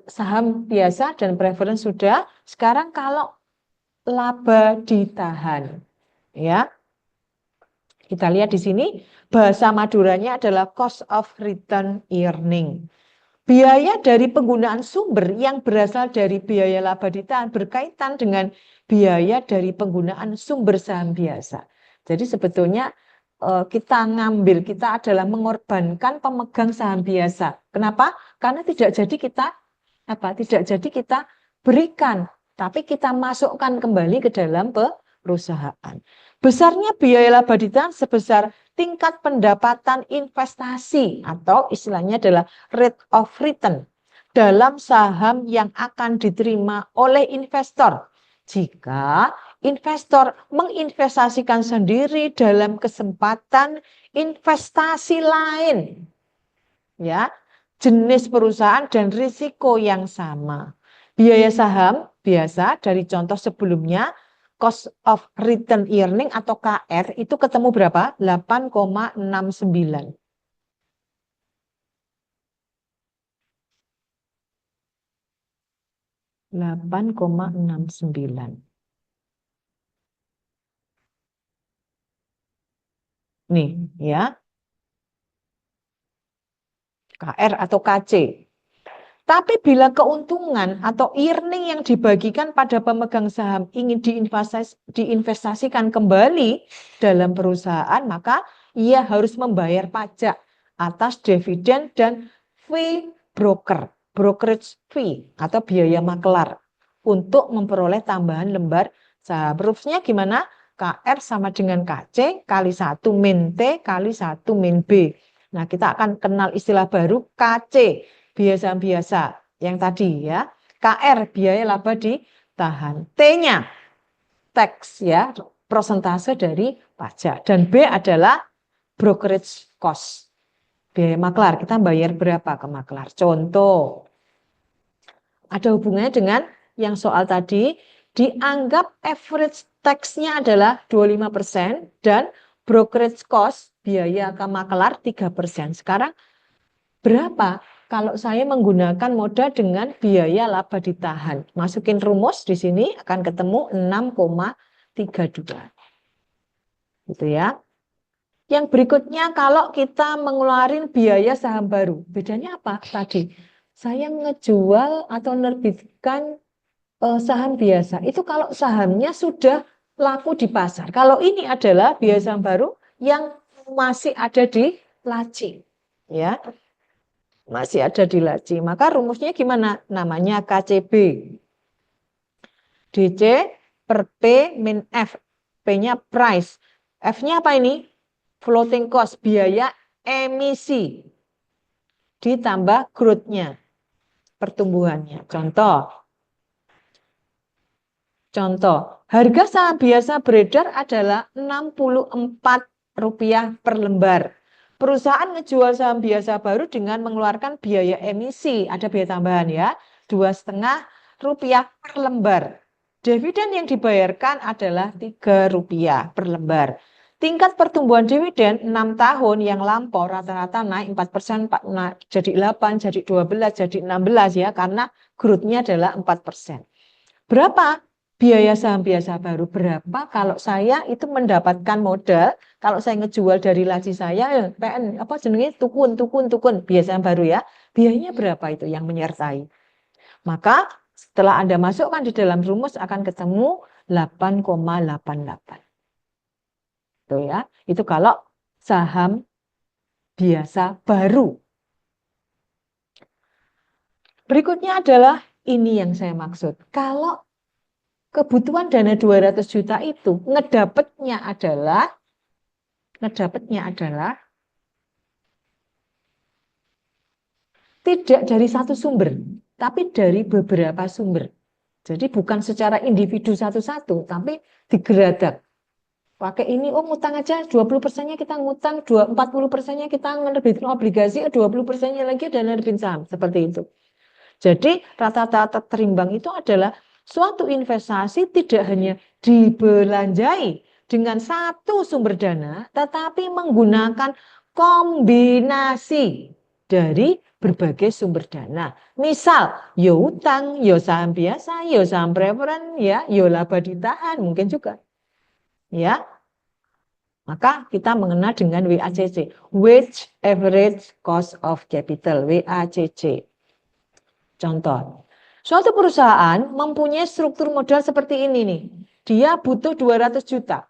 Saham biasa dan preference sudah. Sekarang kalau laba ditahan, ya. Kita lihat di sini bahasa Maduranya adalah cost of return earning. Biaya dari penggunaan sumber yang berasal dari biaya laba ditahan berkaitan dengan biaya dari penggunaan sumber saham biasa. Jadi sebetulnya kita adalah mengorbankan pemegang saham biasa. Kenapa? Karena tidak jadi kita berikan, tapi kita masukkan kembali ke dalam perusahaan. Besarnya biaya laba ditahan sebesar tingkat pendapatan investasi atau istilahnya adalah rate of return dalam saham yang akan diterima oleh investor. Jika investor menginvestasikan sendiri dalam kesempatan investasi lain, ya, jenis perusahaan dan risiko yang sama. Biaya saham biasa dari contoh sebelumnya cost of return earning atau KR itu ketemu berapa? 8,69. Nih ya, KR atau KC. Tapi bila keuntungan atau earning yang dibagikan pada pemegang saham ingin diinvestasikan kembali dalam perusahaan, maka ia harus membayar pajak atas dividen dan fee brokerage fee atau biaya makelar untuk memperoleh tambahan lembar saham. Rumusnya gimana? KR sama dengan KC kali 1 min T kali 1 min B. Nah, kita akan kenal istilah baru KC. Biasa-biasa yang tadi ya. KR biaya laba ditahan. T-nya tax ya, persentase dari pajak. Dan B adalah brokerage cost. Biaya maklar, kita bayar berapa ke maklar? Contoh. Ada hubungannya dengan yang soal tadi, dianggap average tax-nya adalah 25% dan brokerage cost biaya ke maklar 3%. Sekarang berapa kalau saya menggunakan modal dengan biaya laba ditahan? Masukin rumus di sini akan ketemu 6,32. Gitu ya. Yang berikutnya kalau kita mengeluarkan biaya saham baru. Bedanya apa tadi? Saya ngejual atau nerbitkan saham biasa. Itu kalau sahamnya sudah laku di pasar. Kalau ini adalah biaya saham baru yang masih ada di laci. Ya. Masih ada di laci. Maka rumusnya gimana? Namanya KCB. DC per P min F. P-nya price. F-nya apa ini? Floating cost, biaya emisi. Ditambah growth-nya, pertumbuhannya. Contoh, harga saham biasa beredar adalah Rp64 per lembar. Perusahaan ngejual saham biasa baru dengan mengeluarkan biaya emisi, ada biaya tambahan ya, Rp2,5 per lembar. Dividen yang dibayarkan adalah Rp3 per lembar. Tingkat pertumbuhan dividen 6 tahun yang lampau rata-rata naik 4%, jadi 8, jadi 12, jadi 16 ya, karena growth-nya adalah 4%. Berapa biaya saham biasa baru? Berapa kalau saya itu mendapatkan modal, kalau saya ngejual dari laci saya, PN apa jenenge tukun biaya saham baru ya, biayanya berapa itu yang menyertai? Maka setelah Anda masukkan di dalam rumus akan ketemu 8,88. Itu ya. Itu kalau saham biasa baru. Berikutnya adalah ini yang saya maksud. Kalau kebutuhan dana 200 juta itu ngedapetnya adalah tidak dari satu sumber, tapi dari beberapa sumber. Jadi bukan secara individu satu-satu, tapi digeradak. Pakai ini, oh ngutang aja, 20%-nya kita ngutang, 40%-nya kita menerbitin obligasi, 20%-nya lagi ada nerbin saham. Seperti itu. Jadi rata-rata terimbang itu adalah suatu investasi tidak hanya dibelanjai dengan satu sumber dana, tetapi menggunakan kombinasi dari berbagai sumber dana. Misal, yo utang, yo saham biasa, yo saham preferen, ya, yo laba ditahan, mungkin juga. Ya, maka kita mengenal dengan WACC, Weighted Average Cost of Capital, WACC. Contoh, suatu perusahaan mempunyai struktur modal seperti ini nih. Dia butuh 200 juta.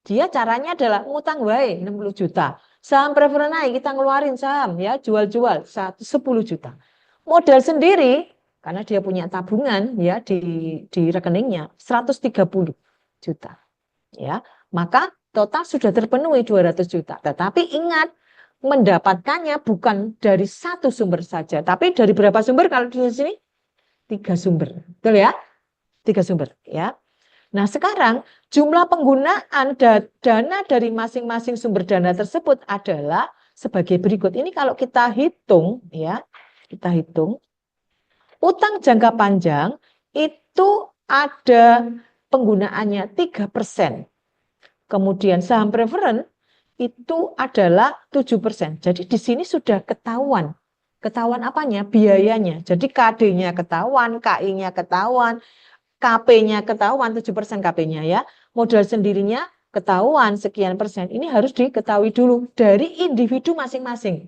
Dia caranya adalah ngutang wae 60 juta. Saham preferen naik, kita ngeluarin saham ya, jual-jual 10 juta. Modal sendiri karena dia punya tabungan ya di rekeningnya 130 juta. Ya, maka total sudah terpenuhi 200 juta. Tetapi ingat, mendapatkannya bukan dari satu sumber saja, tapi dari berapa sumber? Kalau di sini 3 sumber. Betul ya? 3 sumber ya. Nah, sekarang jumlah penggunaan dana dari masing-masing sumber dana tersebut adalah sebagai berikut. Ini kalau kita hitung ya, kita hitung utang jangka panjang itu ada penggunaannya 3%. Kemudian saham preferen itu adalah 7%. Jadi di sini sudah ketahuan. Ketahuan apanya? Biayanya. Jadi KD-nya ketahuan, KI-nya ketahuan, KP-nya ketahuan, 7% KP-nya ya. Modal sendirinya ketahuan sekian persen. Ini harus diketahui dulu dari individu masing-masing.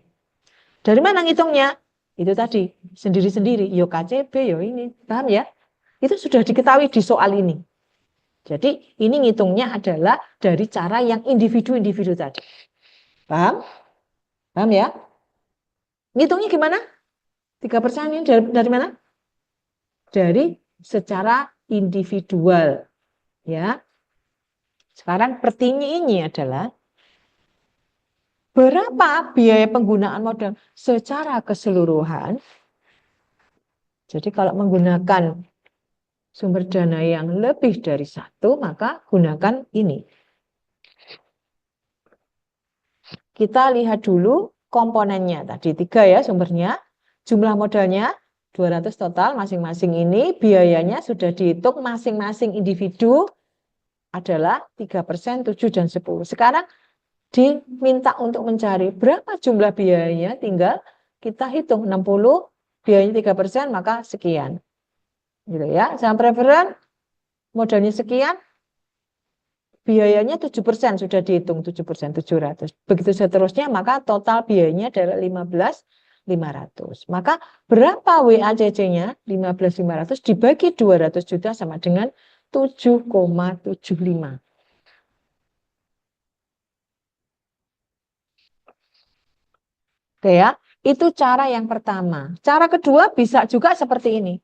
Dari mana ngitungnya? Itu tadi, sendiri-sendiri. Yo KCB, yo ini. Paham ya? Itu sudah diketahui di soal ini. Jadi ini ngitungnya adalah dari cara yang individu-individu tadi. Paham? Paham ya? Ngitungnya gimana? 3% ini dari mana? Dari secara individual. Ya. Sekarang pertanyaannya adalah berapa biaya penggunaan modal secara keseluruhan? Jadi kalau menggunakan sumber dana yang lebih dari satu, maka gunakan ini. Kita lihat dulu komponennya. Tadi 3 ya sumbernya. Jumlah modalnya 200 total masing-masing ini. Biayanya sudah dihitung masing-masing individu adalah 3%, 7, dan 10. Sekarang diminta untuk mencari berapa jumlah biayanya. Tinggal kita hitung 60, biayanya 3%, maka sekian. Gitu ya. Saham preferen modalnya sekian, biayanya 7% sudah dihitung 7%, 700. Begitu seterusnya, maka total biayanya adalah 15.500. Maka berapa WACC-nya? 15.500 dibagi 200 juta sama dengan 7,75. Oke ya, itu cara yang pertama. Cara kedua bisa juga seperti ini.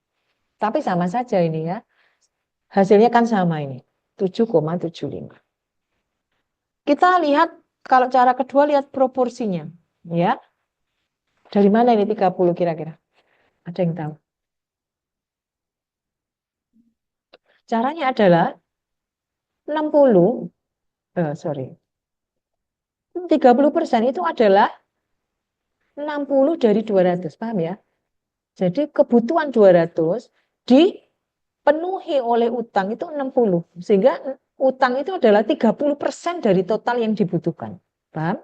Tapi sama saja ini ya. Hasilnya kan sama ini. 7,75. Kita lihat kalau cara kedua lihat proporsinya, ya. Dari mana ini 30 kira-kira? Ada yang tahu? Caranya adalah 30% itu adalah 60 dari 200, paham ya? Jadi kebutuhan 200 dipenuhi oleh utang itu 60. Sehingga utang itu adalah 30% dari total yang dibutuhkan. Paham?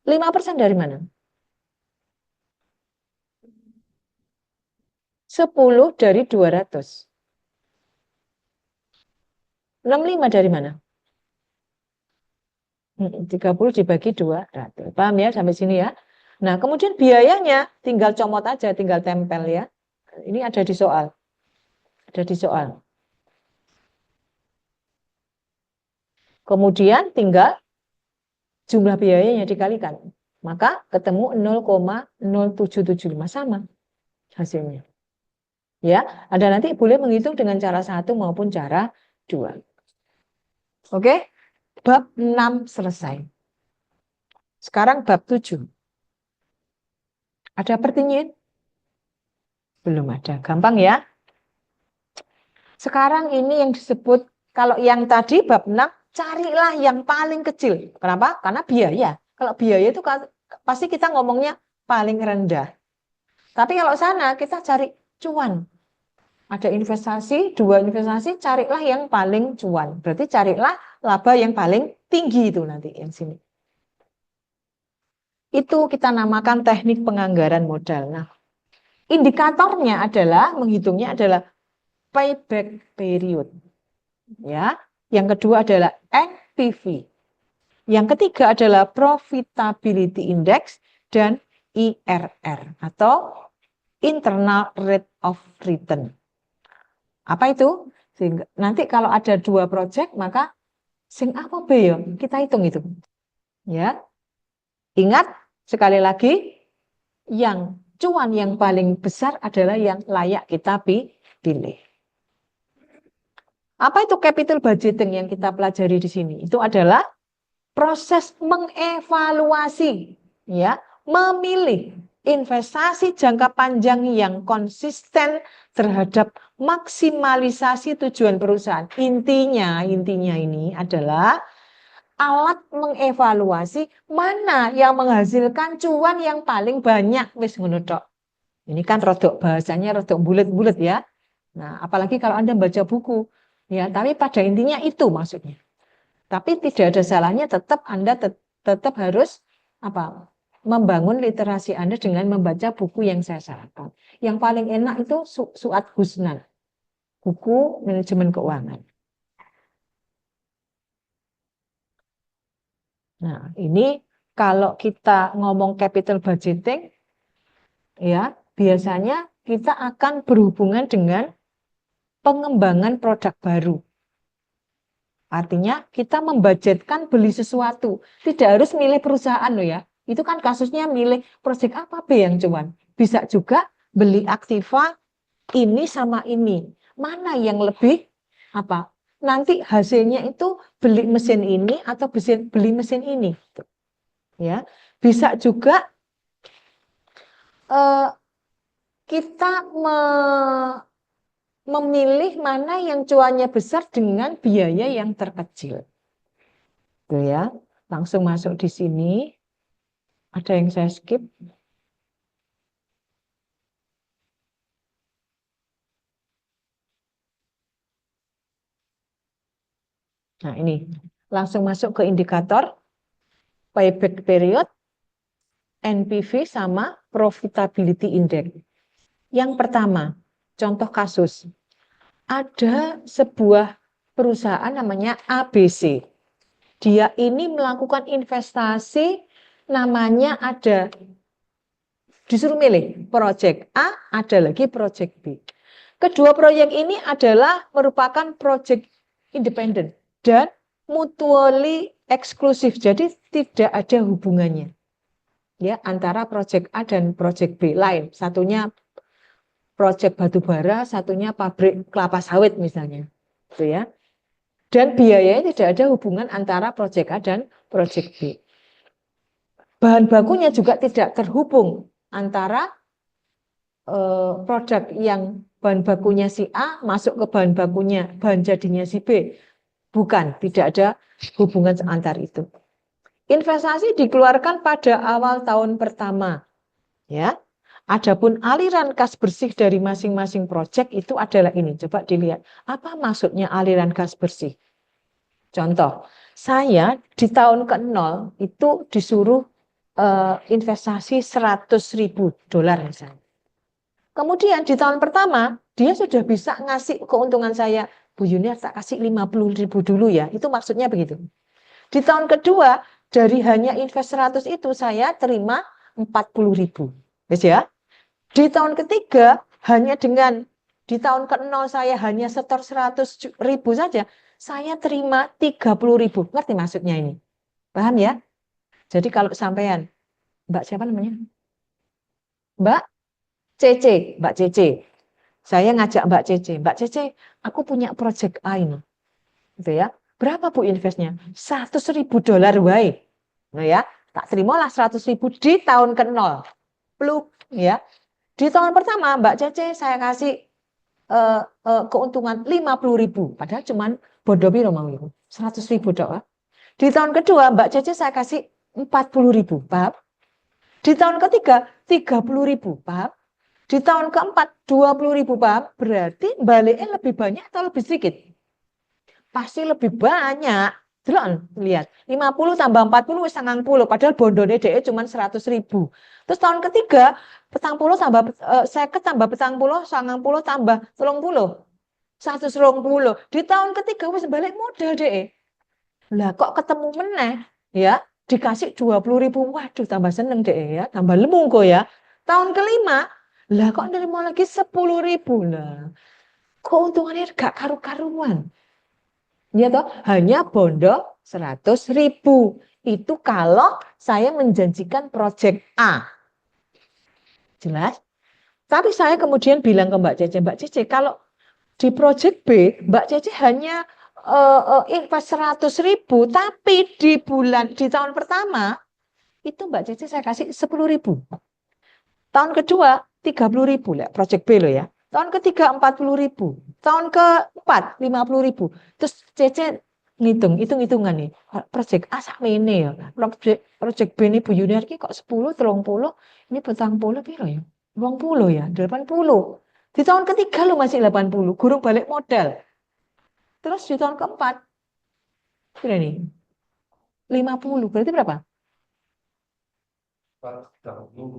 5% dari mana? 10 dari 200. 65 dari mana? 30 dibagi 200. Paham ya sampai sini ya? Nah, kemudian biayanya tinggal comot aja, tinggal tempel ya. Ini ada di soal. Ada di soal. Kemudian tinggal jumlah biayanya dikalikan. Maka ketemu 0,0775 sama hasilnya. Ya, Anda nanti boleh menghitung dengan cara 1 maupun cara 2. Oke, bab 6 selesai. Sekarang bab 7. Ada pertanyaan? Belum ada. Gampang ya. Sekarang ini yang disebut, kalau yang tadi bab 6, carilah yang paling kecil. Kenapa? Karena biaya. Kalau biaya itu pasti kita ngomongnya paling rendah. Tapi kalau sana kita cari cuan. Ada investasi, 2 investasi, carilah yang paling cuan. Berarti carilah laba yang paling tinggi itu nanti yang sini. Itu kita namakan teknik penganggaran modal. Nah, indikatornya adalah, menghitungnya adalah payback period. Ya. Yang kedua adalah NPV. Yang ketiga adalah profitability index dan IRR atau internal rate of return. Apa itu? Sehingga nanti kalau ada 2 proyek, maka sing apa B ya? Kita hitung itu. Ya. Ingat sekali lagi, yang cuan yang paling besar adalah yang layak kita pilih. Apa itu capital budgeting yang kita pelajari di sini? Itu adalah proses mengevaluasi, ya, memilih investasi jangka panjang yang konsisten terhadap maksimalisasi tujuan perusahaan. Intinya ini adalah alat mengevaluasi mana yang menghasilkan cuan yang paling banyak. Wis ngono tok. Ini kan rodok bahasanya rodok bulet-bulet ya. Nah, apalagi kalau Anda baca buku, ya, tapi pada intinya itu maksudnya. Tapi tidak ada salahnya tetap Anda tetap harus apa? Membangun literasi Anda dengan membaca buku yang saya sarankan. Yang paling enak itu Suat Husnan, buku manajemen keuangan. Nah, ini kalau kita ngomong capital budgeting, ya, biasanya kita akan berhubungan dengan pengembangan produk baru. Artinya kita membudgetkan beli sesuatu. Tidak harus milih perusahaan loh ya. Itu kan kasusnya milih proyek apa B yang cuan. Bisa juga beli aktiva ini sama ini. Mana yang lebih apa? Nanti hasilnya itu beli mesin ini atau beli mesin ini. Ya, bisa juga kita memilih mana yang cuannya besar dengan biaya yang terkecil. Tuh ya, langsung masuk di sini. Ada yang saya skip? Nah, ini langsung masuk ke indikator payback period, NPV sama profitability index. Yang pertama, contoh kasus. Ada sebuah perusahaan namanya ABC. Dia ini melakukan investasi, namanya ada, disuruh milih proyek A, ada lagi proyek B. Kedua proyek ini adalah merupakan proyek independen dan mutually eksklusif, jadi tidak ada hubungannya ya antara proyek A dan proyek B lain. Satunya proyek batubara, satunya pabrik kelapa sawit misalnya, gitu ya. Dan biayanya tidak ada hubungan antara proyek A dan proyek B. Bahan bakunya juga tidak terhubung antara produk yang bahan bakunya si A masuk ke bahan jadinya si B. Bukan, tidak ada hubungan antar itu. Investasi dikeluarkan pada awal tahun pertama. Ya. Adapun aliran kas bersih dari masing-masing proyek itu adalah ini. Coba dilihat, apa maksudnya aliran kas bersih? Contoh, saya di tahun ke-0 itu disuruh investasi $100.000 misalnya. Kemudian di tahun pertama, dia sudah bisa ngasih keuntungan saya, Bu Yuni tak kasih 50.000 dulu ya. Itu maksudnya begitu. Di tahun kedua, dari hanya invest 100 itu saya terima 40.000. Ya. Di tahun ketiga, hanya dengan di tahun ke-0 saya hanya setor 100.000 saja, saya terima 30.000. Ngerti maksudnya ini? Paham ya? Jadi kalau sampean, Mbak siapa namanya? Mbak Cece, Mbak Cece. Saya ngajak Mbak Cece, Mbak Cece, aku punya project A ini. Gitu ya. Berapa Bu investnya? $100.000 wae. Nah ya, tak terimalah 100.000 di tahun ke-0. Pluk, ya. Di tahun pertama Mbak Cece saya kasih keuntungan 50.000, padahal cuman bodoh biro mau itu 100.000 doang. Di tahun kedua Mbak Cece saya kasih 40.000, paham? Di tahun ketiga 30.000, paham? Di tahun keempat 20.000, paham? Berarti baliknya lebih banyak atau lebih sedikit? Pasti lebih banyak. Delok, lihat 50 tambah 40 wis 90, padahal bondone DE cuma 100.000. Terus tahun ketiga 40 tambah 50 tambah 40 90 tambah 30 120. Di tahun ketiga wis balik modal DE. Lah kok ketemu meneh ya, dikasih 20.000. Waduh, tambah seneng DE ya, tambah lemu kok ya. Tahun kelima lah kok nerima lagi 10.000. Lah keuntungannya gak karu-karuan. Ya toh, hanya bondo 100.000. Itu kalau saya menjanjikan project A. Jelas? Tapi saya kemudian bilang ke Mbak Cece, kalau di project B, Mbak Cece hanya invest 100.000, tapi di tahun pertama, itu Mbak Cece saya kasih 10.000. Tahun kedua 30.000 lah, project B loh ya. Tahun ketiga 40.000, tahun keempat 50.000. Terus Cece hitung-hitungan nih. Project A sama ini ya. Project B ini Bu Yuniarki kok 10, 30, ini petang 10 piro ya? 20 ya, 80. Di tahun ketiga lo masih 80, gurung balik modal. Terus di tahun keempat, ini 50, berarti berapa?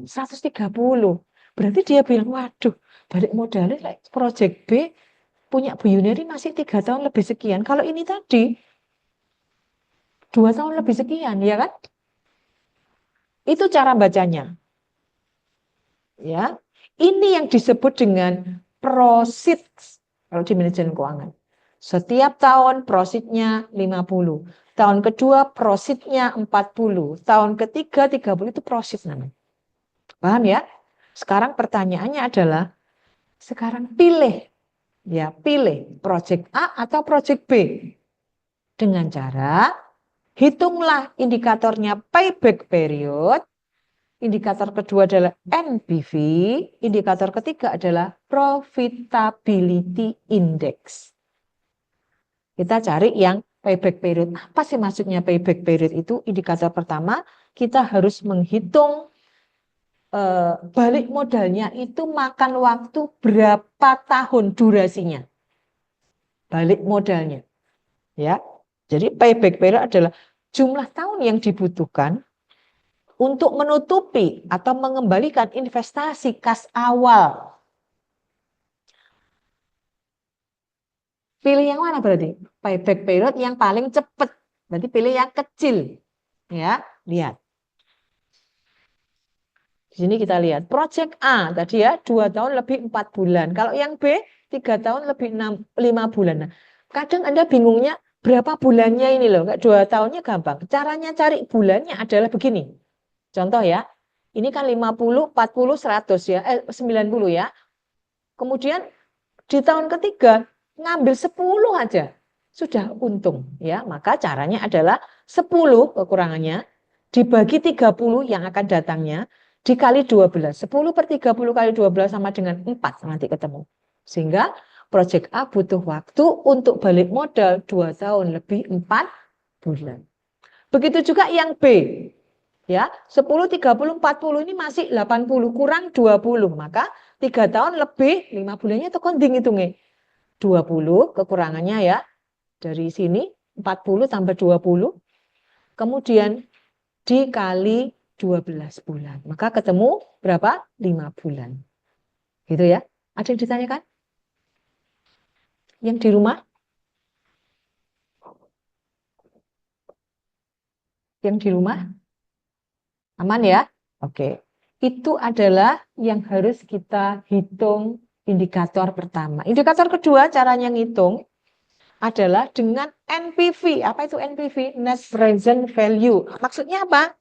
130. Berarti dia bilang, waduh, balik modalnya like project B punya Bu Yuniari masih 3 tahun lebih sekian. Kalau ini tadi 2 tahun lebih sekian, ya kan? Itu cara bacanya. Ya, ini yang disebut dengan proceeds kalau di manajemen keuangan. Setiap tahun profitnya 50. Tahun kedua profitnya 40. Tahun ketiga 30 itu profit namanya. Paham ya? Sekarang pertanyaannya adalah sekarang pilih project A atau project B. Dengan cara hitunglah indikatornya payback period. Indikator kedua adalah NPV, indikator ketiga adalah profitability index. Kita cari yang payback period. Apa sih maksudnya payback period itu? Indikator pertama, kita harus menghitung balik modalnya itu makan waktu berapa tahun durasinya. Balik modalnya. Ya. Jadi payback period adalah jumlah tahun yang dibutuhkan untuk menutupi atau mengembalikan investasi kas awal. Pilih yang mana berarti? Payback period yang paling cepat. Berarti pilih yang kecil. Ya, lihat. Di sini kita lihat. Project A tadi ya 2 tahun lebih 4 bulan. Kalau yang B 3 tahun lebih 5 bulan. Nah, kadang Anda bingungnya berapa bulannya ini loh. 2 tahunnya gampang. Caranya cari bulannya adalah begini. Contoh ya. Ini kan 50, 40, 100 ya. 90 ya. Kemudian di tahun ketiga ngambil 10 aja sudah untung ya. Maka caranya adalah 10 kekurangannya dibagi 30 yang akan datangnya dikali 12. 10 per 30 kali 12 sama dengan 4 nanti ketemu. Sehingga project A butuh waktu untuk balik modal 2 tahun lebih 4 bulan. Begitu juga yang B. Ya, 10, 30, 40 ini masih 80 kurang 20. Maka 3 tahun lebih 5 bulannya itu konding hitungnya. 20 kekurangannya ya. Dari sini 40 tambah 20. Kemudian dikali 12 bulan. Maka ketemu berapa? 5 bulan. Gitu ya. Ada yang ditanyakan? Yang di rumah? Yang di rumah? Aman ya? Oke. Itu adalah yang harus kita hitung indikator pertama. Indikator kedua caranya ngitung adalah dengan NPV. Apa itu NPV? Net Present Value. Maksudnya apa?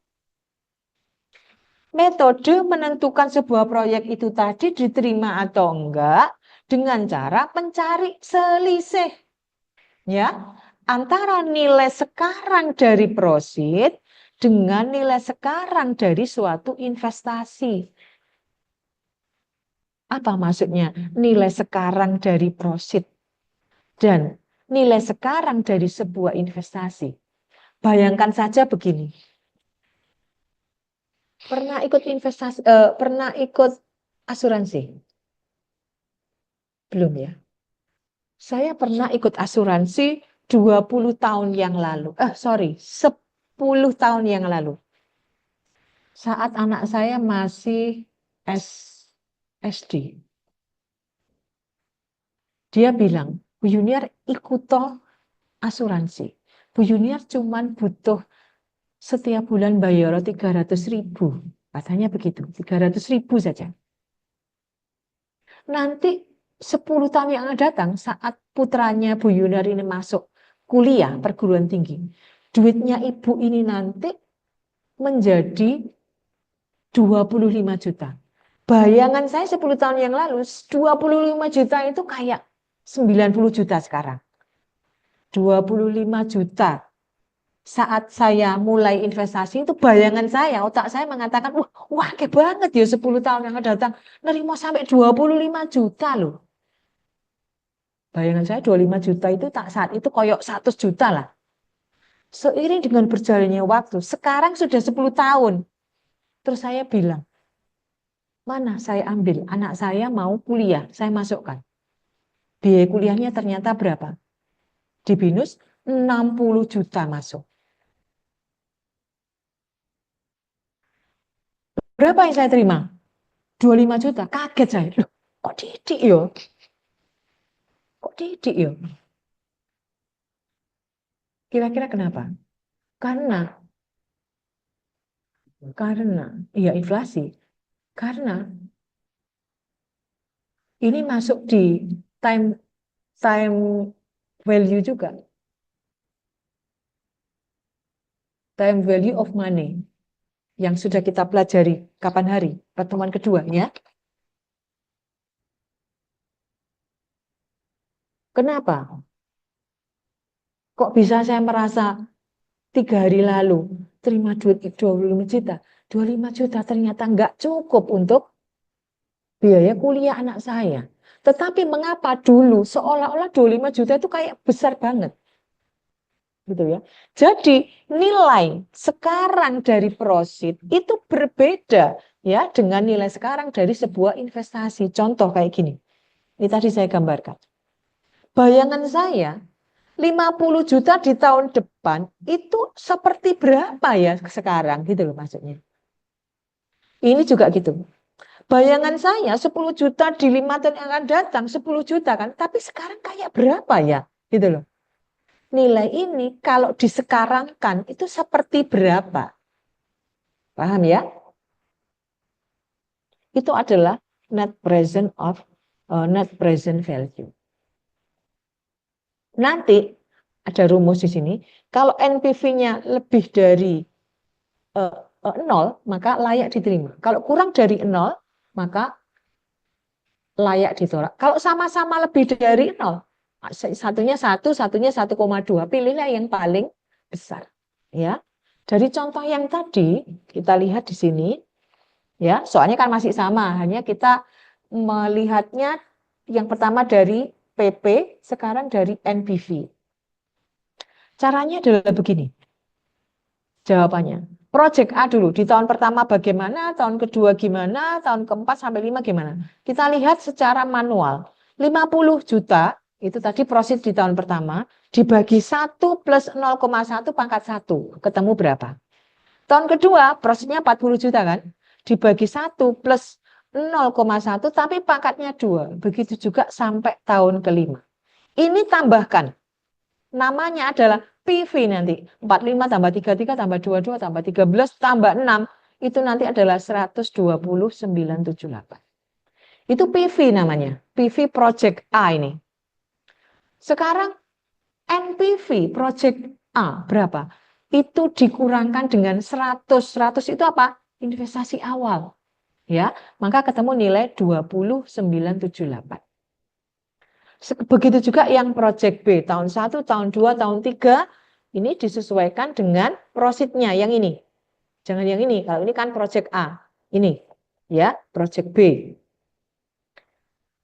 Metode menentukan sebuah proyek itu tadi diterima atau enggak dengan cara mencari selisih, ya, antara nilai sekarang dari proceed dengan nilai sekarang dari suatu investasi. Apa maksudnya? Nilai sekarang dari proceed dan nilai sekarang dari sebuah investasi. Bayangkan saja begini. Pernah ikut investasi, pernah ikut asuransi? Belum ya? Saya pernah ikut asuransi 20 tahun yang lalu. 10 tahun yang lalu. Saat anak saya masih SD. Dia bilang, Bu Yuniar ikut toh asuransi. Bu Yuniar cuman butuh setiap bulan bayar 300.000. Katanya begitu, 300.000 saja. Nanti 10 tahun yang akan datang saat putranya Bu Yuniar ini masuk kuliah perguruan tinggi, duitnya ibu ini nanti menjadi 25 juta. Bayangan saya 10 tahun yang lalu 25 juta itu kayak 90 juta sekarang. 25 juta. Saat saya mulai investasi itu bayangan saya, otak saya mengatakan, wah kayak banget ya 10 tahun yang akan datang. Nerima sampai 25 juta loh. Bayangan saya 25 juta itu saat itu koyok 100 juta lah. Seiring dengan berjalannya waktu, sekarang sudah 10 tahun. Terus saya bilang, mana saya ambil? Anak saya mau kuliah, saya masukkan. Biaya kuliahnya ternyata berapa? Di BINUS 60 juta masuk. Berapa yang saya terima? 25 juta. Kaget saya. Loh, kok didik ya? Kok didik ya? Kira-kira kenapa? Karena iya inflasi. Karena ini masuk di time value juga. Time value of money yang sudah kita pelajari kapan hari? Pertemuan kedua ya. Kenapa? Kok bisa saya merasa 3 hari lalu terima duit 25 juta. 25 juta ternyata nggak cukup untuk biaya kuliah anak saya. Tetapi mengapa dulu seolah-olah 25 juta itu kayak besar banget. Gitu ya. Jadi nilai sekarang dari proceed itu berbeda ya dengan nilai sekarang dari sebuah investasi. Contoh kayak gini. Ini tadi saya gambarkan. Bayangan saya 50 juta di tahun depan itu seperti berapa ya sekarang gitu loh maksudnya. Ini juga gitu. Bayangan saya 10 juta di 5 tahun yang akan datang 10 juta kan, tapi sekarang kayak berapa ya gitu loh. Nilai ini kalau disekarangkan itu seperti berapa? Paham ya? Itu adalah net present value. Nanti ada rumus di sini, kalau NPV-nya lebih dari 0, maka layak diterima. Kalau kurang dari 0, maka layak ditolak. Kalau sama-sama lebih dari 0, satunya 1, satunya 1,2, pilihlah yang paling besar. Ya. Dari contoh yang tadi, kita lihat di sini, ya, soalnya kan masih sama, hanya kita melihatnya yang pertama dari PP, sekarang dari NPV. Caranya adalah begini. Jawabannya. Project A dulu, di tahun pertama bagaimana, tahun kedua gimana, tahun keempat sampai 5 gimana. Kita lihat secara manual. 50 juta, itu tadi proceed di tahun pertama, dibagi 1 plus 0,1 pangkat 1. Ketemu berapa? Tahun kedua, proceednya 40 juta kan? Dibagi 1 plus 0,1, tapi pangkatnya 2. Begitu juga sampai tahun kelima. Ini tambahkan. Namanya adalah PV nanti. 45 tambah 33 tambah 22 tambah 13 tambah 6. Itu nanti adalah 120.978. Itu PV namanya. PV Project A ini. Sekarang NPV Project A berapa? Itu dikurangkan dengan 100. 100 itu apa? investasi awal. Ya, maka ketemu nilai 20,978. Begitu juga yang project B, tahun 1, tahun 2, tahun 3, ini disesuaikan dengan prositnya yang ini. Jangan yang ini, kalau ini kan project A. Ini, ya, project B.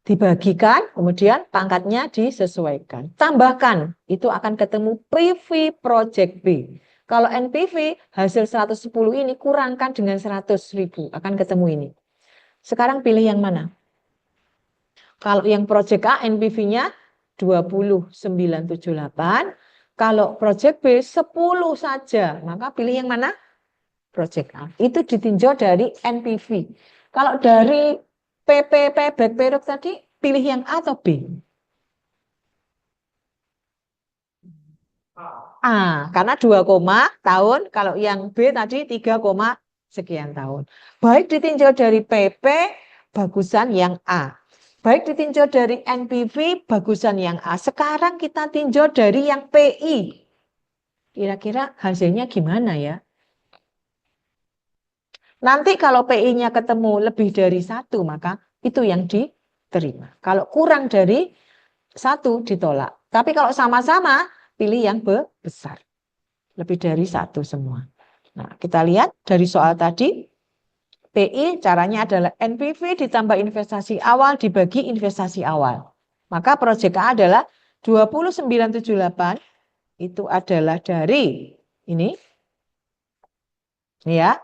Dibagikan, kemudian pangkatnya disesuaikan. Tambahkan, itu akan ketemu PV project B. Kalau NPV hasil 110 ini kurangkan dengan 100.000, akan ketemu ini. Sekarang pilih yang mana? Kalau yang project A NPV-nya 20,978, kalau project B 10 saja, maka pilih yang mana? Project A. Itu ditinjau dari NPV. Kalau dari PPP back period tadi, pilih yang A atau B? A, karena 2, tahun, kalau yang B tadi 3, sekian tahun. Baik ditinjau dari PP, bagusan yang A. Baik ditinjau dari NPV, bagusan yang A. Sekarang kita tinjau dari yang PI. Kira-kira hasilnya gimana ya? Nanti kalau PI-nya ketemu lebih dari 1, maka itu yang diterima. Kalau kurang dari 1, ditolak. Tapi kalau sama-sama, pilih yang besar. Lebih dari 1 semua. Nah, kita lihat dari soal tadi, PI caranya adalah NPV ditambah investasi awal dibagi investasi awal. Maka proyek A adalah 20,978, itu adalah dari ini, ya,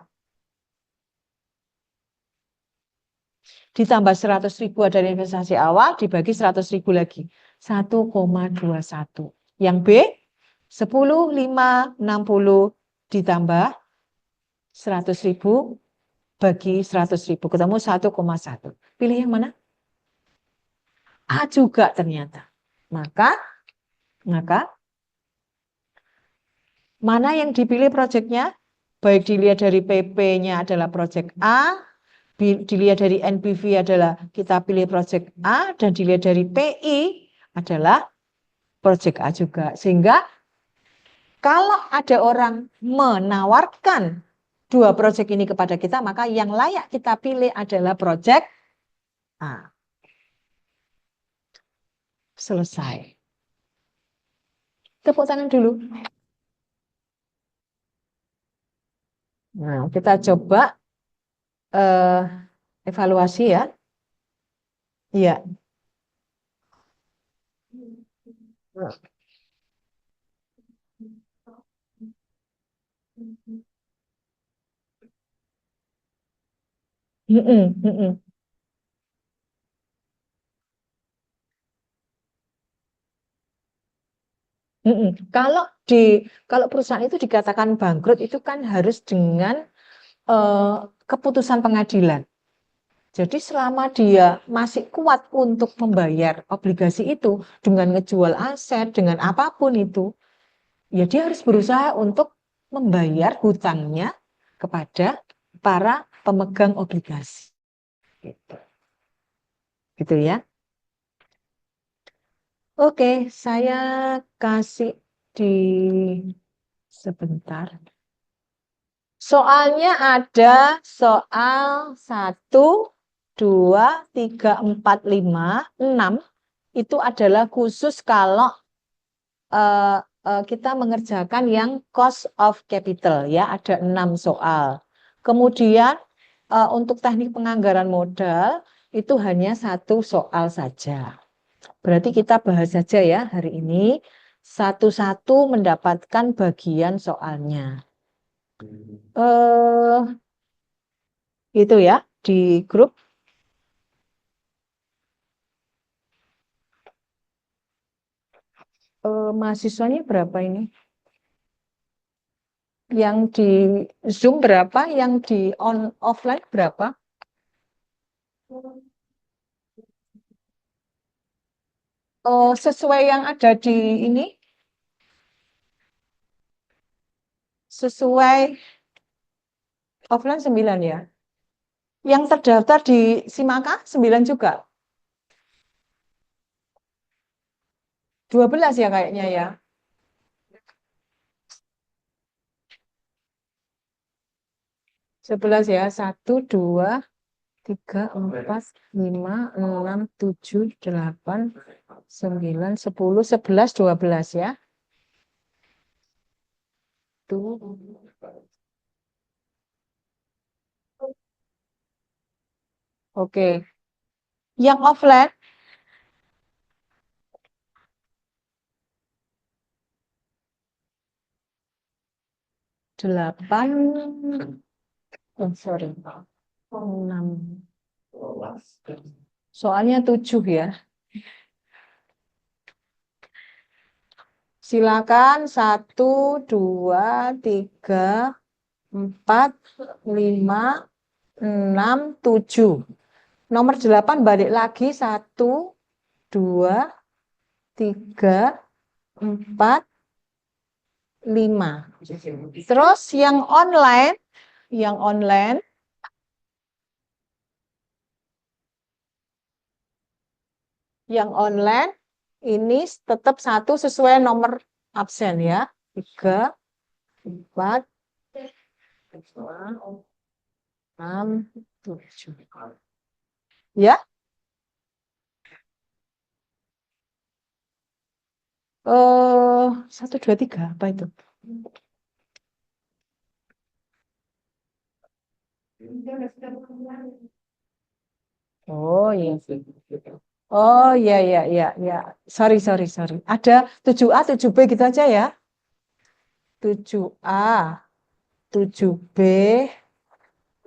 ditambah 100.000 adalah investasi awal, dibagi 100.000 lagi. 1,21. Yang B, 10, 5, 60 ditambah 100.000 bagi 100.000. Ketemu 1,1. Pilih yang mana? A juga ternyata. Maka mana yang dipilih proyeknya? Baik dilihat dari PP-nya adalah proyek A, dilihat dari NPV adalah kita pilih proyek A, dan dilihat dari PI adalah proyek A juga. Sehingga kalau ada orang menawarkan dua proyek ini kepada kita, maka yang layak kita pilih adalah proyek A. Selesai. Tepuk tangan dulu. Nah, kita coba evaluasi ya. Iya. Mm-mm, mm-mm. Mm-mm. Kalau perusahaan itu dikatakan bangkrut itu kan harus dengan eh, keputusan pengadilan. Jadi selama dia masih kuat untuk membayar obligasi itu dengan ngejual aset, dengan apapun itu, ya dia harus berusaha untuk membayar hutangnya kepada para pemegang obligasi. Gitu, gitu ya. Oke, saya kasih di sebentar. Soalnya ada soal 1, 2, 3, 4, 5, 6. Itu adalah khusus kalau kita mengerjakan yang cost of capital, ya, ada 6 soal. Kemudian untuk teknik penganggaran modal itu hanya 1 soal saja. Berarti kita bahas saja ya hari ini, satu-satu mendapatkan bagian soalnya. Itu ya di grup. Mahasiswanya berapa ini? Yang di Zoom berapa? Yang di offline berapa? Sesuai yang ada di ini, sesuai offline 9 ya. Yang terdaftar di Simaka 9 juga. 12 ya kayaknya ya. 11 ya. 1, 2, 3, 4, 5, 6, 7, 8, 9, 10, 11, 12 ya. Tuh. Oke. Yang offline 8, oh sorry, 6. Soalnya 7 ya. Silakan 1, 2, 3, 4, 5, 6, 7. Nomor 8 balik lagi 1, 2, 3, 4, 5. Terus yang online ini tetap 1 sesuai nomor absen ya. 3, 4, 6, 7. Ya. 1, 2, 3 apa itu? Oh iya. Oh iya iya iya iya. Sorry. Ada 7A, 7B gitu aja ya. 7A, 7B,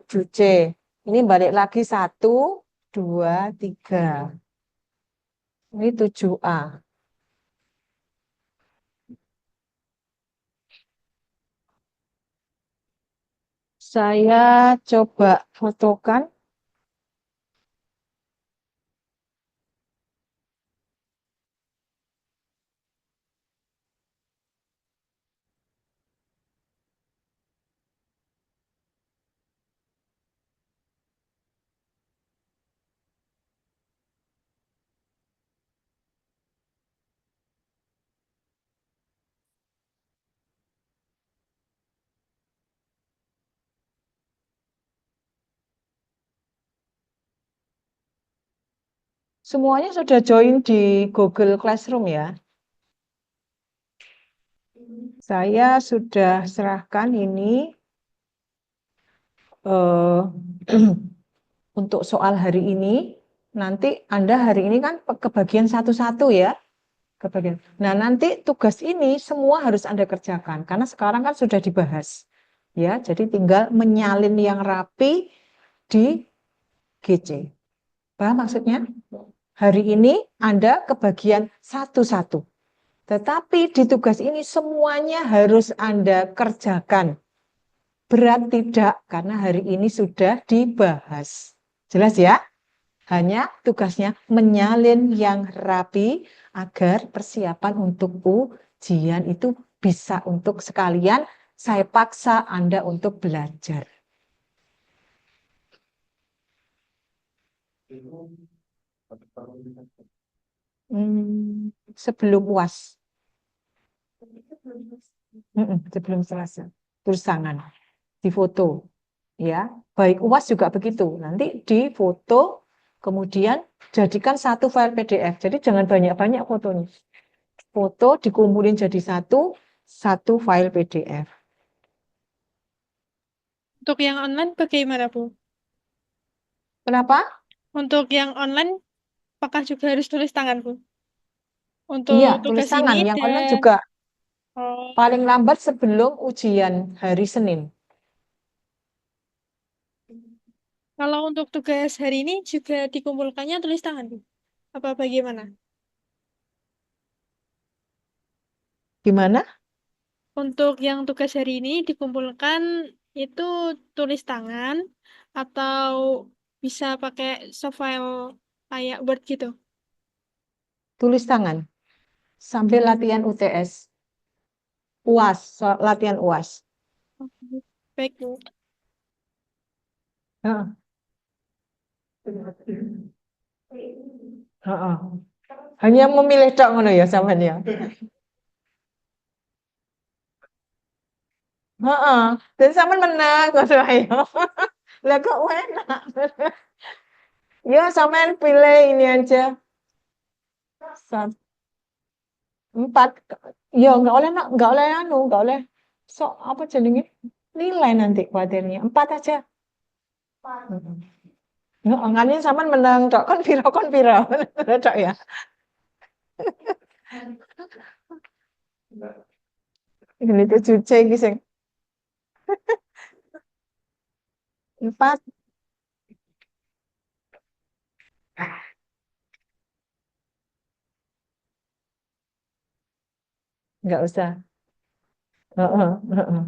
7C. Ini balik lagi 1, 2, 3. Ini 7A. Saya coba fotokan. Semuanya sudah join di Google Classroom ya. Saya sudah serahkan ini eh, untuk soal hari ini. Nanti Anda hari ini kan kebagian satu-satu ya. Kebagian. Nah, nanti tugas ini semua harus Anda kerjakan karena sekarang kan sudah dibahas. Ya, jadi tinggal menyalin yang rapi di GC. Paham maksudnya? Hari ini Anda kebagian satu-satu. Tetapi di tugas ini semuanya harus Anda kerjakan. Berat tidak, karena hari ini sudah dibahas. Jelas ya? Hanya tugasnya menyalin yang rapi agar persiapan untuk ujian itu bisa untuk sekalian saya paksa Anda untuk belajar. Sebelum UAS. Sebelum selesai. Tulis tangan, difoto. Ya, baik UAS juga begitu. Nanti difoto, kemudian jadikan satu file PDF. Jadi jangan banyak-banyak fotonya. Foto dikumpulin jadi satu file PDF. Untuk yang online bagaimana, Bu? Kenapa? Untuk yang online, apakah juga harus tulis tangan, Bu? Iya, Untuk tulis tugas ini tangan. Yang online dan juga oh, paling lambat sebelum ujian hari Senin. kalau untuk tugas hari ini juga dikumpulkannya tulis tangan, Bu? Apa bagaimana? Gimana? Untuk yang tugas hari ini dikumpulkan itu tulis tangan atau bisa pakai soft file kayak Word gitu. Tulis tangan. Sambil latihan UTS. UAS, latihan UAS. Baik, Bu. Heeh. Heeh. Hanya memilih tok ngono ya sampean ya. Heeh. Dan sampean menang ngono ayo. Lah kok enak. Ya sampean pilih ini aja. Sat- Empat. Ya nggak oleh anu, nggak oleh sok apa jenenge? Nilai nanti kuatirnya. Empat aja. Mm-mm. Ya, angkanya sampean menang tok kon piro. Tok ya. Ini tuh cuce iki sing empat. Nggak usah. Heeh, heeh.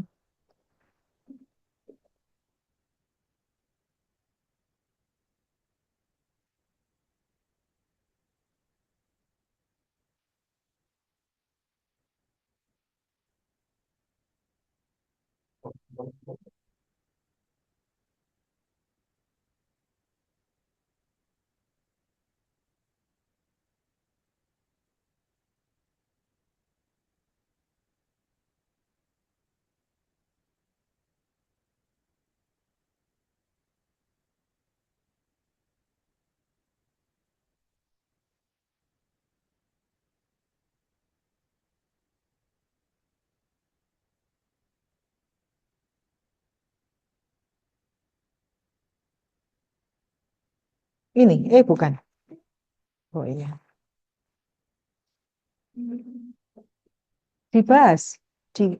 Ini, bukan. Oh iya. Dibahas. Di,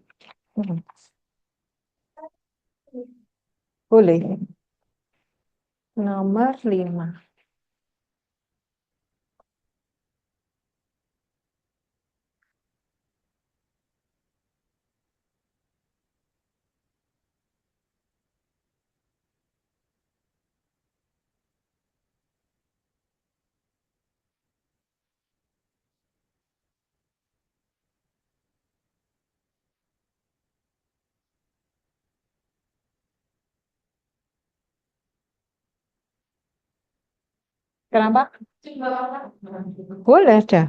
mm, boleh. Nomor 5. Kenapa? Boleh dah.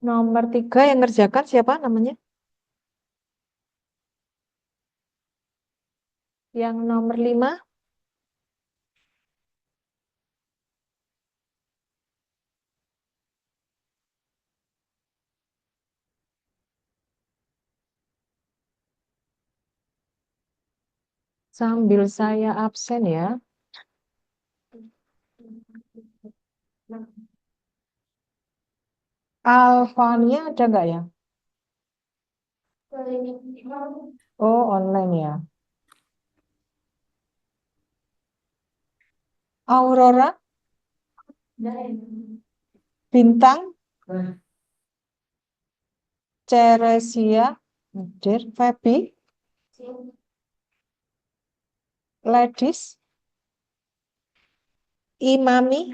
Nomor 3 yang ngerjakan siapa namanya? Yang nomor 5. Sambil saya absen ya. Alfanya ada nggak ya? Oh, online ya. Aurora, Bintang, Ceresia, hadir, Feby, Ledis, Imami,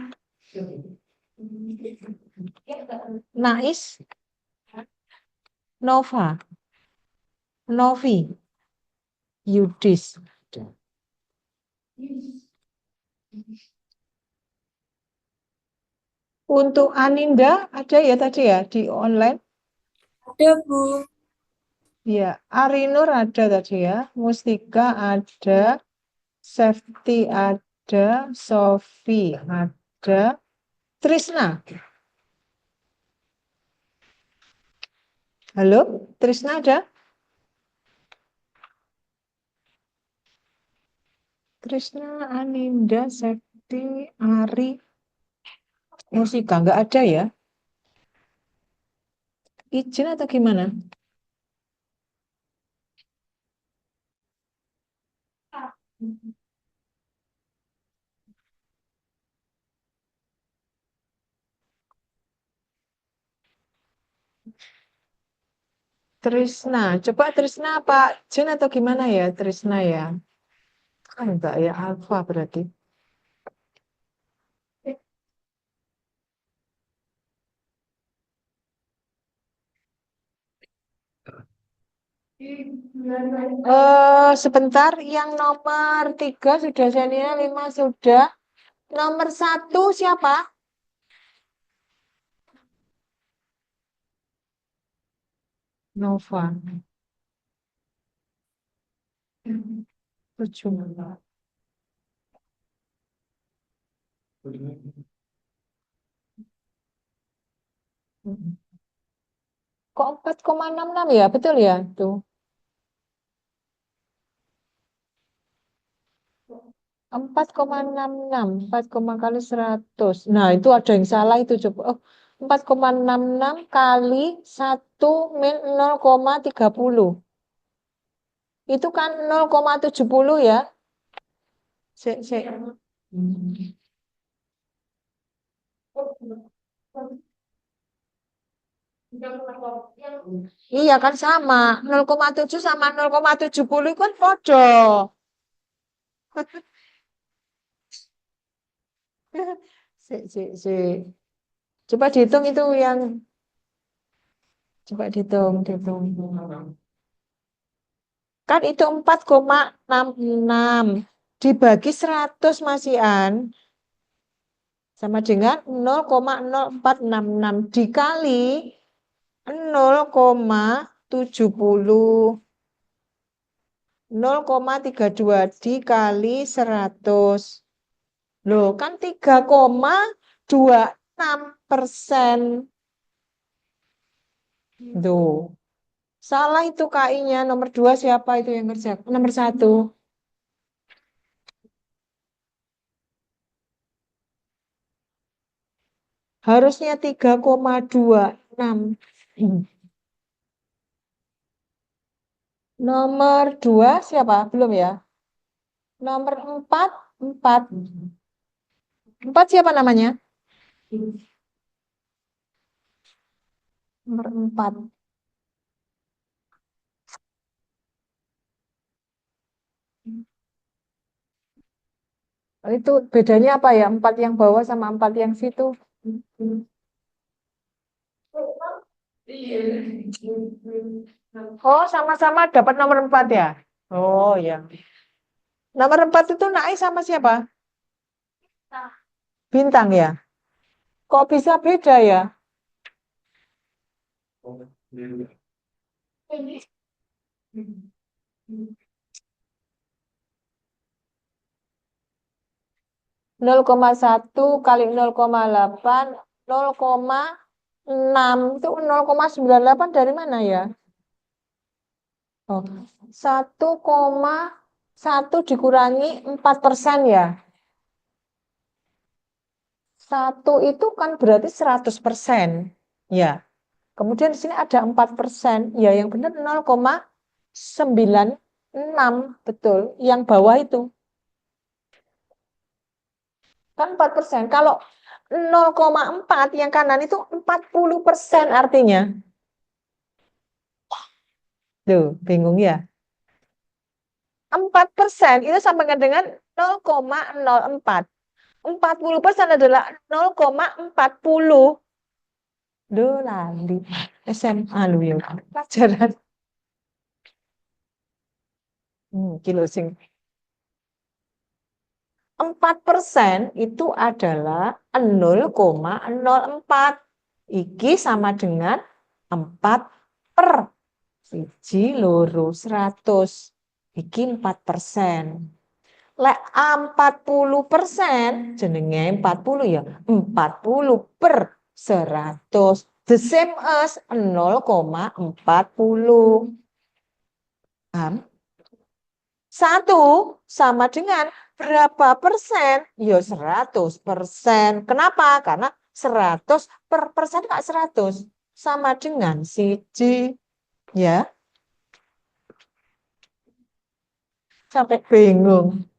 Nais, Nova, Novi, Yudis. Untuk Aninda ada ya tadi ya di online? Ada, Bu. Ya, Arinur ada tadi ya, Mustika ada, Safety ada, Sofi ada, Trisna. Halo, Trisna ada? Trisna, Aninda, Safety, Ari, Musika nggak ada ya? Izin atau gimana? Trisna, coba Trisna apa Jen atau gimana ya Trisna ya? Kan enggak ya Alfa berarti. Sebentar, yang nomor 3 sudah Zania, 5 sudah. Nomor 1 siapa? Nova. 7. Kok 4,66 ya? Betul ya? Tuh. 4,66. 4, kali 100. Nah, itu ada yang salah itu coba. Oh, 4,66 kali 1 min 0,30. Itu kan 0,70 ya. Sik, sik. Iya kan sama. 0,7 sama 0,70 kan podo. Sik, sik, sik. Coba dihitung itu yang coba dihitung. Kan itu 4,66 dibagi 100 Mas Ian sama dengan 0,0466 dikali 0,70. 0,32 dikali 100. Loh, kan 3,26%. Tuh. Salah itu KI-nya. Nomor 2 siapa itu yang kerja? Nomor 1. Harusnya 3,26. Nomor 2 siapa? Belum ya? Nomor 4. 4. 4 siapa namanya? Nomor 4. Itu bedanya apa ya? 4 yang bawah sama 4 yang situ. Oh, sama-sama dapat nomor 4 ya? Oh, ya. Nomor 4 itu naik sama siapa? Bintang ya? Kok bisa beda ya? 0,1 kali 0,8, 0,6 itu 0,98 dari mana ya? Oh, 1, 1 dikurangi 4% ya. 1 itu kan berarti 100%. Ya. Kemudian di sini ada 4%. Ya, yang benar 0,96. Betul. Yang bawah itu. Kan 4%. Kalau 0,4 yang kanan itu 40% artinya. Tuh, bingung ya? 4% itu sama dengan 0,04. 40% adalah 0,40. Duh, lali. SMA lu ya. Pelajaran. Kilo sing. 4% itu adalah 0,04. Iki sama dengan 4 per siji loro 100. Iki 4%. Lek 40% jenenge 40 ya. 40 per 100. The same as 0,40. Paham? 1 sama dengan berapa persen? Ya 100%. Kenapa? Karena 100 per persen tak 100. Sama dengan siji. Ya, sampai bingung.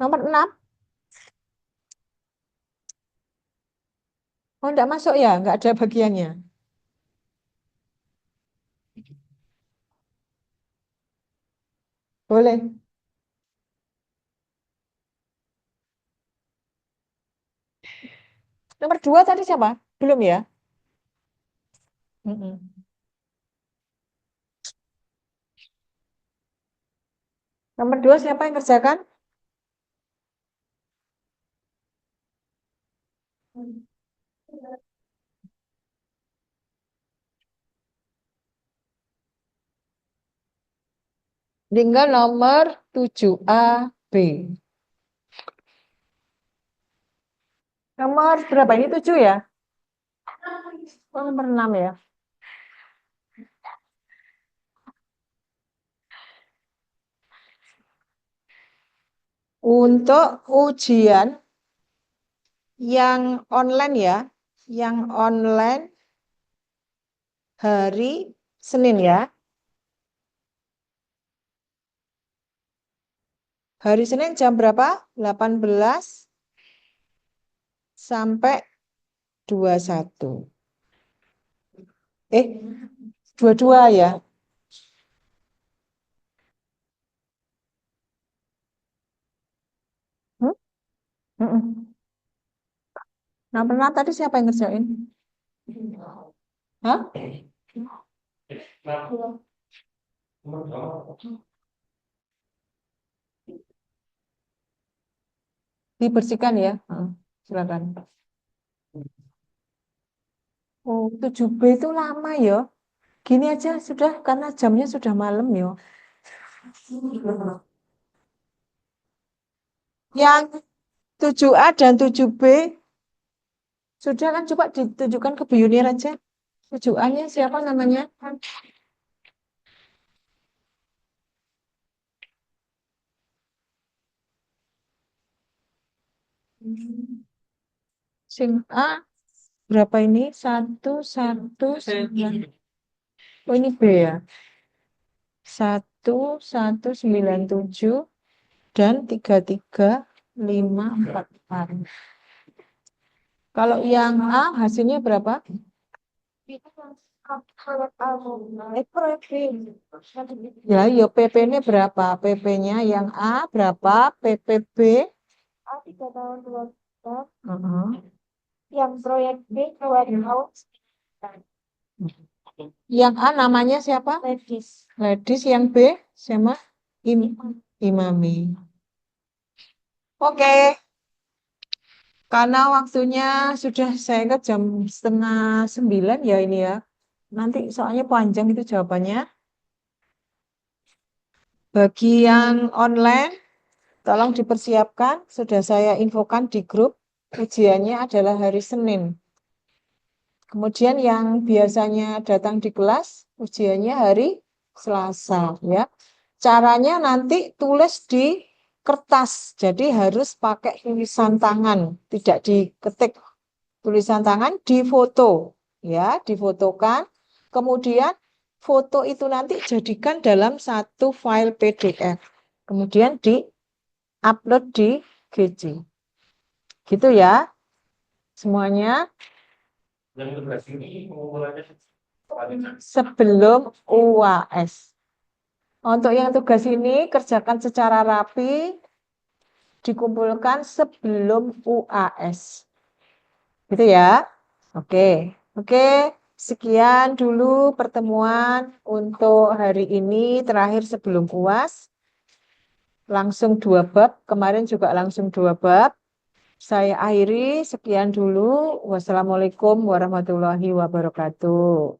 Nomor 6. Oh, enggak masuk ya? Enggak ada bagiannya. Boleh. Nomor 2 tadi siapa? Belum ya? Nomor 2 siapa yang kerjakan? Tinggal nomor 7A, B. Nomor berapa ini? 7 ya? Oh, nomor 6 ya. Untuk ujian yang online ya, yang online hari Senin ya. Hari Senin jam berapa? 18 sampai 21. 22 ya. Hmm? Mm-mm. Nah, pernah tadi siapa yang ngerjain? Hah? Dibersihkan ya. Silakan. Oh, 7B itu lama ya. Gini aja sudah, karena jamnya sudah malam ya. Yang 7A dan 7B, sudah kan coba ditunjukkan ke Bu Yunir aja. 7A-nya siapa namanya? Sing A, berapa ini? 119. Oh, ini B ya. 1197 dan 3354. Kalau yang A hasilnya berapa? Ya, ya PP-nya berapa? PP-nya yang A berapa? PPB? A 3 tahun 2 tahun. Yang proyek B 2 tahun. Yang A namanya siapa? Ledis. Ledis. Yang B sama Imami. Oke. Karena waktunya sudah saya ingat jam 8:30 ya ini ya. Nanti soalnya panjang itu jawabannya. Bagi yang online, tolong dipersiapkan. Sudah saya infokan di grup. Ujiannya adalah hari Senin. Kemudian yang biasanya datang di kelas, ujiannya hari Selasa, ya. Caranya nanti tulis di kertas, jadi harus pakai tulisan tangan, tidak diketik. Tulisan tangan difoto, ya, difotokan. Kemudian foto itu nanti jadikan dalam satu file PDF. Kemudian di-upload di GC. Gitu ya, semuanya. Sebelum UAS. Untuk yang tugas ini kerjakan secara rapi, dikumpulkan sebelum UAS. Gitu ya. Oke. Oke, sekian dulu pertemuan untuk hari ini terakhir sebelum UAS. Langsung 2 bab, kemarin juga langsung 2 bab. Saya akhiri, sekian dulu. Wassalamualaikum warahmatullahi wabarakatuh.